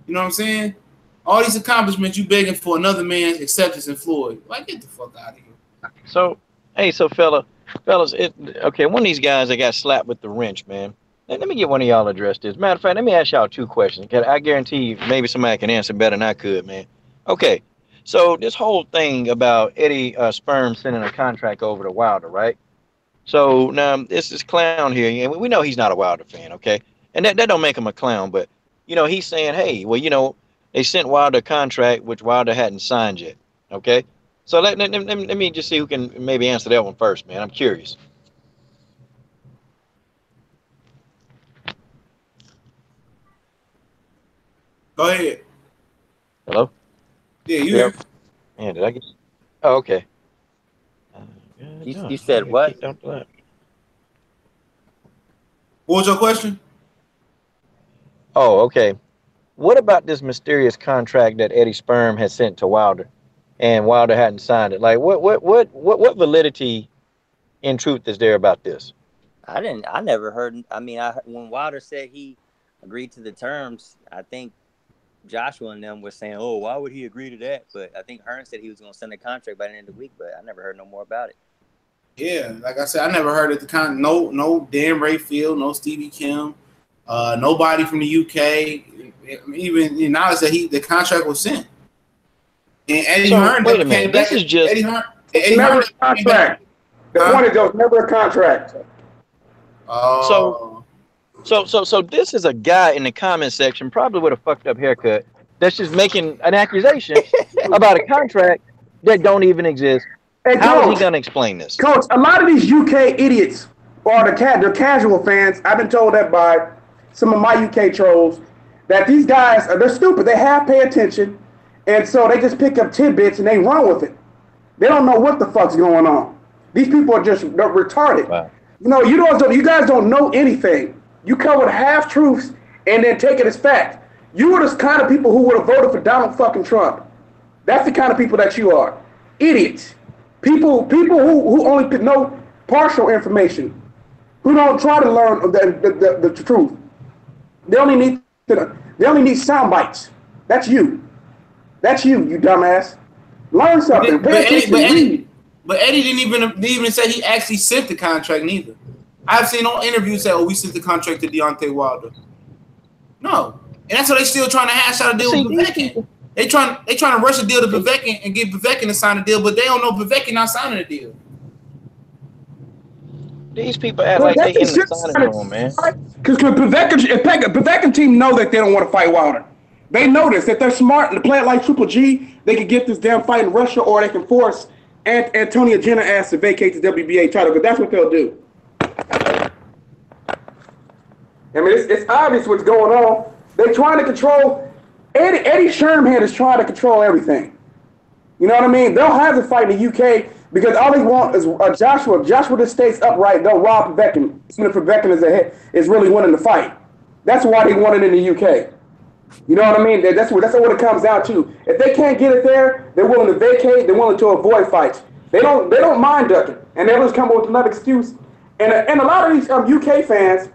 You know what I'm saying? All these accomplishments, you begging for another man's acceptance in Floyd. Like, get the fuck out of here. So, hey, fellas, okay, one of these guys that got slapped with the wrench, man. Let me get one of y'all address this. Matter of fact, let me ask y'all 2 questions. I guarantee you maybe somebody can answer better than I could, man. Okay, so this whole thing about Eddie Sperm sending a contract over to Wilder, right? So now this clown here, and we know he's not a Wilder fan, okay? And that don't make him a clown, but, you know, he's saying, hey, well, you know, they sent Wilder a contract which Wilder hadn't signed yet, okay? So let me just see who can maybe answer that one first, man. I'm curious. Go ahead. Hello? Yeah, you here. Man, did I get... Oh, okay. You said what? What was your question? Oh, okay. What about this mysterious contract that Eddie Sperm has sent to Wilder, and Wilder hadn't signed it? Like, what validity in truth is there about this? I never heard. I mean, when Wilder said he agreed to the terms, I think Joshua and them were saying, "Oh, why would he agree to that?" But I think Hearn said he was going to send a contract by the end of the week, but I never heard no more about it. Yeah, like I said, I never heard of the no Dan Rayfield, no Stevie Kim, nobody from the UK. Even now, that the contract was sent. And Eddie Hearn wait a minute, this is just Eddie Hearn. Never a contract. The point is, there was never a contract. So So this is a guy in the comment section, probably with a fucked up haircut, that's just making an accusation about a contract that don't even exist. Hey, How is he Coach, gonna explain this? Coach, a lot of these UK idiots are they're casual fans. I've been told that by some of my UK trolls that these guys they're stupid. They have pay attention, and so they just pick up tidbits and they run with it. They don't know what the fuck's going on. These people are just retarded. Wow. You guys don't know anything. You come with half truths and then take it as fact. You are the kind of people who would have voted for Donald fucking Trump. That's the kind of people that you are. Idiots. People who only know partial information, who don't try to learn the truth. They only need sound bites. That's you. That's you dumbass. Learn something. But Eddie didn't even say he actually sent the contract neither. I've seen on interviews say, "Oh, we sent the contract to Deontay Wilder." No, and that's why they still trying to hash out a deal with Povetkin. They trying to rush a deal to Povetkin and get Povetkin to sign a deal, but they don't know Povetkin not signing a deal. These people act like they in the signing room, man. Because Povetkin team know that they don't want to fight Wilder. They notice that they're smart and to play it like Triple G, they can get this damn fight in Russia, or they can force Antonio Jenna ass to vacate the WBA title, because that's what they'll do. I mean, it's obvious what's going on. They're trying to control. Eddie Shermhead is trying to control everything. You know what I mean? They'll have the fight in the UK because all they want is Joshua. Joshua just stays upright. They'll rob Povetkin. Even if Povetkin is really winning the fight. That's why they want it in the UK. You know what I mean? That's what it comes down to. If they can't get it there, they're willing to vacate. They're willing to avoid fights. They don't mind ducking, and they'll just come up with another excuse. And a lot of these UK fans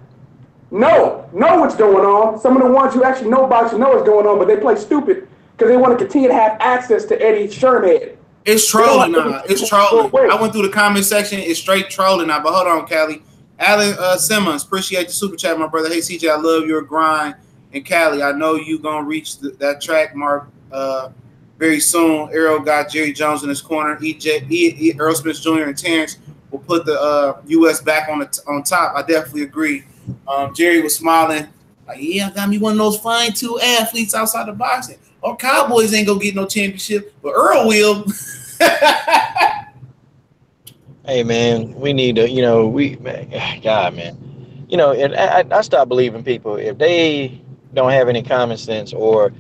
know what's going on. Some of the ones who actually know boxing know what's going on, but they play stupid because they want to continue to have access to Eddie Shermhead. It's trolling now. It's trolling. I went through the comment section. It's straight trolling now. But hold on, Callie. Alan Simmons, appreciate the super chat, my brother. Hey, CJ, I love your grind. And Callie, I know you going to reach that track mark very soon. Errol got Jerry Jones in his corner. Earl Smith Jr. and Terrence will put the U.S. back on top. I definitely agree. Jerry was smiling. Like, yeah, got me one of those fine two athletes outside the boxing. Or Cowboys ain't going to get no championship, but Earl will. Hey, man, we need to, God, man. And I stop believing people. If they don't have any common sense, or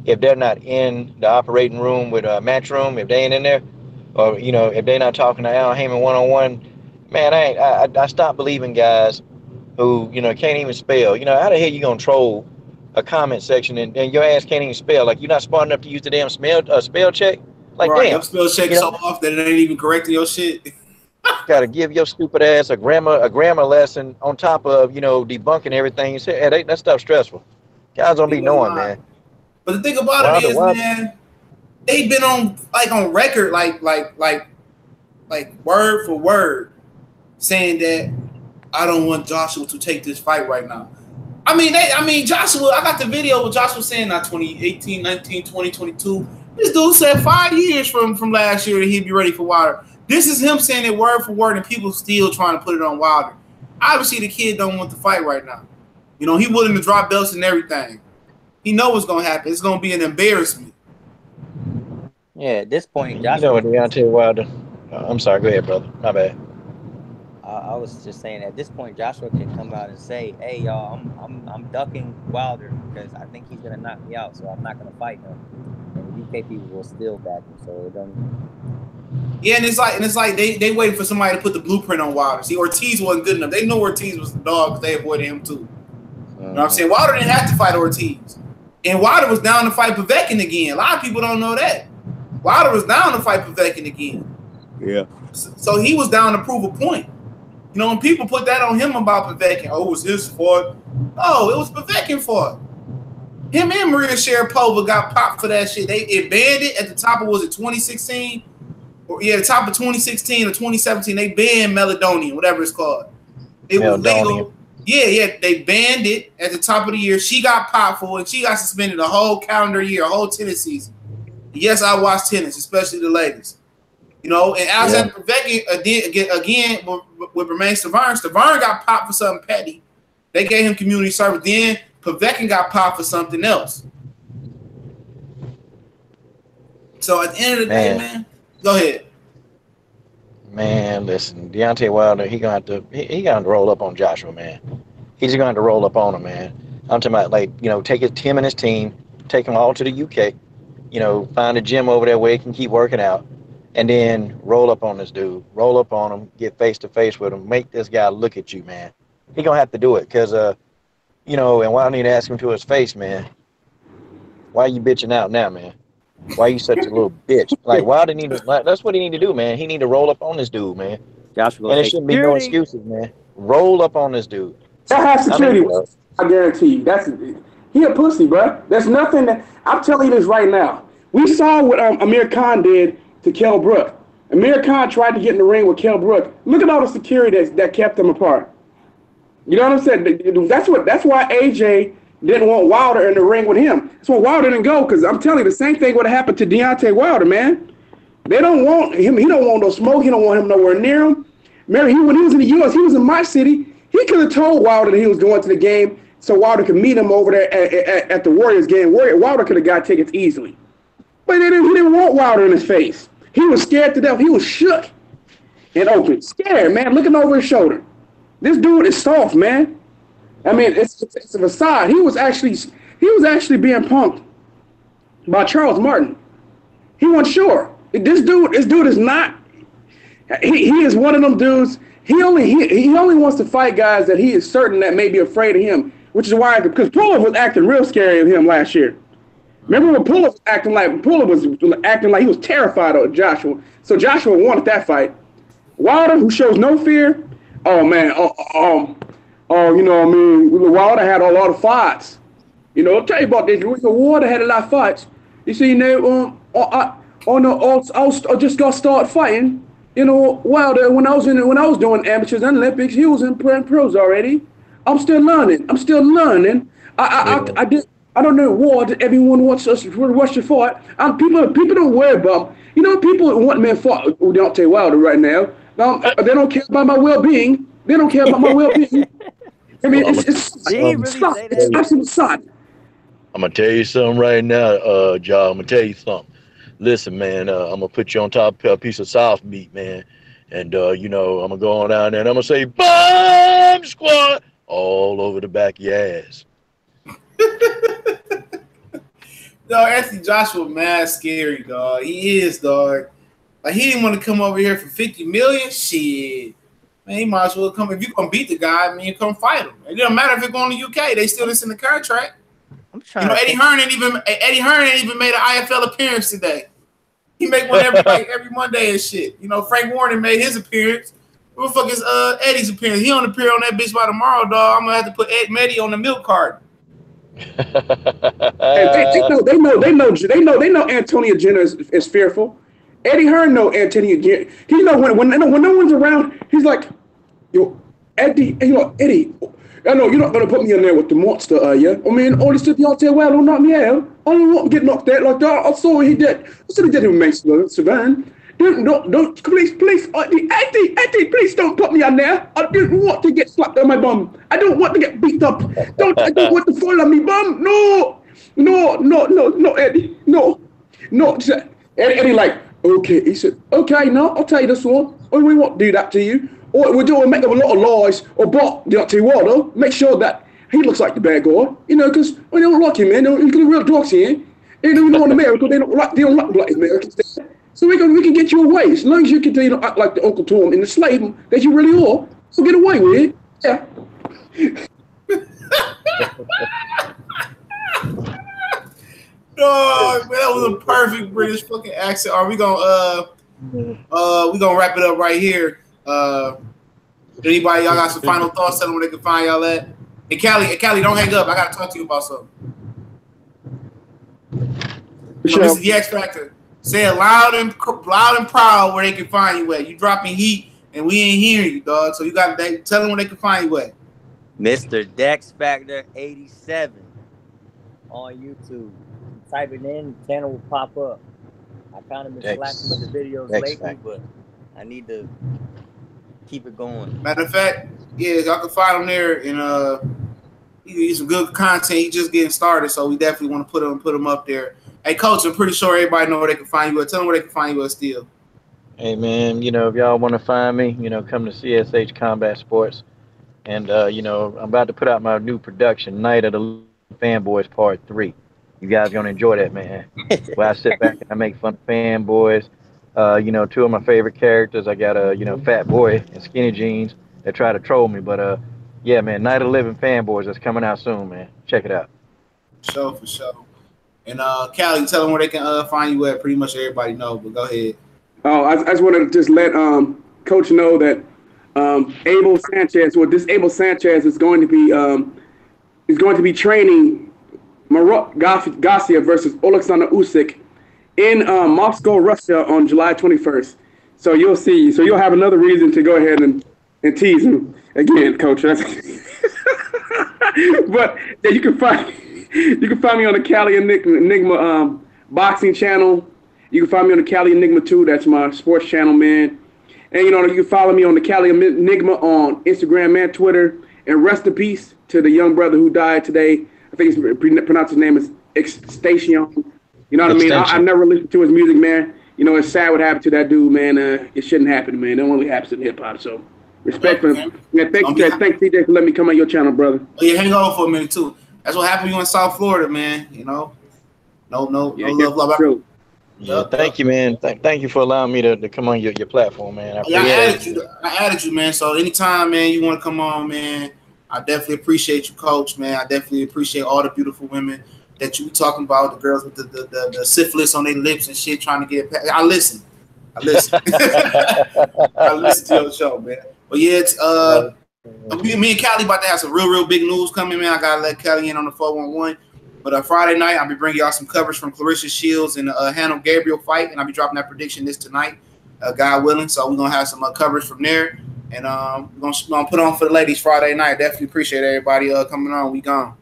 if they're not in the operating room with a Matchroom, if they ain't in there, or, if they're not talking to Al Heyman one-on-one, man, I stop believing guys who, can't even spell. How the hell you going to troll a comment section and your ass can't even spell? Like, you're not smart enough to use the damn spell check? Like, right, damn. Spell check so off that it ain't even correcting your shit. Got to give your stupid ass a grammar lesson on top of, debunking everything. You say, hey, that stuff's stressful. Guys don't be knowing, man. But the thing about it is, man, they've been on record, like word for word, saying that I don't want Joshua to take this fight right now. I mean, Joshua, I got the video with Joshua saying not 2018, 19, 20, 22. This dude said 5 years from last year that he'd be ready for Wilder. This is him saying it word for word, and people still trying to put it on Wilder. Obviously, the kid don't want to fight right now. He willing to drop belts and everything. He know what's going to happen. It's going to be an embarrassment. Yeah, at this point, Joshua. You know what, Deontay Wilder? I'm sorry. Go ahead, brother. My bad. I was just saying, at this point, Joshua can come out and say, "Hey, y'all, I'm ducking Wilder because I think he's gonna knock me out, so I'm not gonna fight him." And the UK people will still back him, so it don't. Yeah, and it's like they waiting for somebody to put the blueprint on Wilder. See, Ortiz wasn't good enough. They know Ortiz was the dog because they avoided him too. You know what I'm saying? Wilder didn't have to fight Ortiz, and Wilder was down to fight Povetkin again. A lot of people don't know that. Wilder was down to fight Povetkin again. Yeah. So he was down to prove a point. When people put that on him about Povetkin, it was his fault. Oh, it was Povetkin's fault. Him and Maria Sharapova got popped for that shit. It banned it at the top of, was it 2016? The top of 2016 or 2017, they banned Meladonium, whatever it's called. It was legal. Yeah, they banned it at the top of the year. She got popped for it. She got suspended a whole calendar year, a whole tennis season. Yes, I watch tennis, especially the ladies. And Alexander Povetkin again with Romain Stavern. Stavern got popped for something petty, They gave him community service. Then Povetkin got popped for something else. So at the end of the day, man, go ahead. Man, listen, Deontay Wilder, he gonna have to roll up on Joshua, man. He's gonna have to roll up on him, man. I'm talking about, like, you know, take him and his team, take them all to the UK, you know, find a gym over there where he can keep working out, and then roll up on this dude, roll up on him, get face to face with him, make this guy look at you, man. He gonna have to do it, cause you know, and why I need to ask him to his face, man. Why you bitching out now, man? Why you such a little bitch? Like, why do he need to? Like, that's what he need to do, man. He need to roll up on this dude, man. Joshua, and there shouldn't be no excuses, man. Roll up on this dude. That has security. I guarantee you. He a pussy, bro. There's nothing that I'm telling you this right now. We saw what Amir Khan did to Kell Brook. Amir Khan tried to get in the ring with Kell Brook. Look at all the security that kept them apart. You know what I'm saying? That's why AJ didn't want Wilder in the ring with him. That's why Wilder didn't go, because I'm telling you, the same thing would have happened to Deontay Wilder, man. They don't want him. He don't want no smoke. He don't want him nowhere near him. Remember, when he was in the U.S., he was in my city. He could have told Wilder that he was going to the game so Wilder could meet him over there at the Warriors game. Wilder could have got tickets easily. But he didn't want Wilder in his face. He was scared to death. He was shook and open. Scared, man, looking over his shoulder. This dude is soft, man. I mean, it's a facade. He was actually being punked by Charles Martin. He wasn't sure. This dude is not. He is one of them dudes. He only wants to fight guys that he is certain that may be afraid of him, which is why, because Puller was acting real scary of him last year. Remember when Puller was acting like he was terrified of Joshua. So Joshua wanted that fight. Wilder, who shows no fear. Oh man. You know what I mean? Wilder had a lot of fights. You know, I'll tell you about this. Wilder had a lot of fights. You see, you know, I just got started fighting. You know, Wilder, when I was doing amateurs and Olympics, he was in pros already. I'm still learning. I don't know what everyone wants us to rush to fight. People don't worry about. You know, people want me to fight Deontay Wilder right now. They don't care about my well-being. They don't care about my well-being. I mean, it's absolute sod. I'm gonna tell you something right now, Joe. I'm gonna tell you something. Listen, man, I'm gonna put you on top of a piece of soft meat, man, and you know, I'm gonna go on down there and I'm gonna say bomb squad all over the back of your ass. Dog, Anthony Joshua, mad scary, dog. He is, dog. Like, he didn't want to come over here for 50 million. Shit. Man, he might as well come. If you're going to beat the guy, I mean, you come fight him. It doesn't matter if it's going to the UK. They still in the contract. You know, Eddie Hearn ain't even made an IFL appearance today. He make one every Monday and shit. You know, Frank Warren made his appearance. Who the fuck is Eddie's appearance? He don't appear on that bitch by tomorrow, dog. I'm going to have to put Ed Meddy on the milk carton. They know Antonio Jenner is fearful. Eddie Hearn know Antonio Jenner. He know when no one's around, he's like, yo, Eddie, I know you're not gonna put me in there with the monster, are you? I mean, all this Deontay Wilder will knock me out. I don't want to get knocked out like that. I saw what he did. I saw he did him, Mason Savannah. Don't, please, Eddie, please don't put me on there. I don't want to get slapped on my bum. I don't want to get beat up. I don't want to fall on me bum. No, Eddie, no. Eddie like, okay. He said, okay, no, I'll tell you this one. We won't do that to you. Or we'll make up a lot of lies about Deontay Wilder. Make sure that he looks like the bad guy. You know, because we don't like him, man. He's got real dogs here. You know, in America, they don't like black Americans. So we can get you away. As long as you continue to act like the Uncle Tom and the slave that you really are, so get away with it. Yeah. Dog, man, that was a perfect British fucking accent. Are we gonna wrap it up right here? Anybody, y'all got some final thoughts? Tell them where they can find y'all at. And Callie, don't hang up. I gotta talk to you about something. So this is the X Factor. Say it loud and proud where they can find you at. You dropping heat and we ain't hearing you, dog. So you got to tell them where they can find you at. Mr. Dex Factor 87 on YouTube. Type it in, the channel will pop up. I kind of been slacking with the videos lately, but I need to keep it going. Matter of fact, yeah, y'all can find them there and He's some good content. He's just getting started, so we definitely want to put him up there. Hey, Coach, I'm pretty sure everybody know where they can find you at. Tell them where they can find you at still. Hey man, if y'all want to find me, come to CSH Combat Sports, and I'm about to put out my new production, Night of the Fanboys Part 3. You guys gonna enjoy that, man. Where I sit back and I make fun of fanboys. Two of my favorite characters. I got Fat Boy and Skinny Jeans that try to troll me, but yeah, man, Night of the Living Fanboys that's coming out soon, man. Check it out. For sure. And Callie, tell them where they can find you at. Pretty much everybody know, but go ahead. Oh, I just want to just let Coach know that Abel Sanchez, this Abel Sanchez is going to be training Marok Garcia versus Alexander Usyk in Moscow, Russia on July 21st. So you'll see. So you'll have another reason to go ahead and tease him again, Coach. But yeah, you can find me on the Cali Enigma boxing channel. You can find me on the Cali Enigma 2. That's my sports channel, man. And you can follow me on the Cali Enigma on Instagram and Twitter. And rest in peace to the young brother who died today. I think he's pronounced his name as Exstation. You know what I mean? I never listened to his music, man. It's sad what happened to that dude, man. It shouldn't happen, man. It only happens in hip hop. So respect for him. Yeah, thanks, TJ, for letting me come on your channel, brother. Oh, yeah, hang on for a minute too. That's what happened to you in South Florida, man. No love. Yeah, thank you, man. Thank you for allowing me to come on your platform, man. I added you, man. So anytime, man, you want to come on, man, I definitely appreciate you, Coach, man. I definitely appreciate all the beautiful women that you talking about, the girls with the syphilis on their lips and shit trying to get it. I listen. I listen to your show, man. But yeah, it's me and Callie about to have some real big news coming, man. I gotta let Callie in on the 411. But Friday night, I'll be bringing y'all some coverage from Clarissa Shields and Hannah Gabriel fight, and I'll be dropping that prediction tonight, God willing. So we're gonna have some coverage from there, and we're gonna put on for the ladies Friday night. Definitely appreciate everybody coming on. We gone.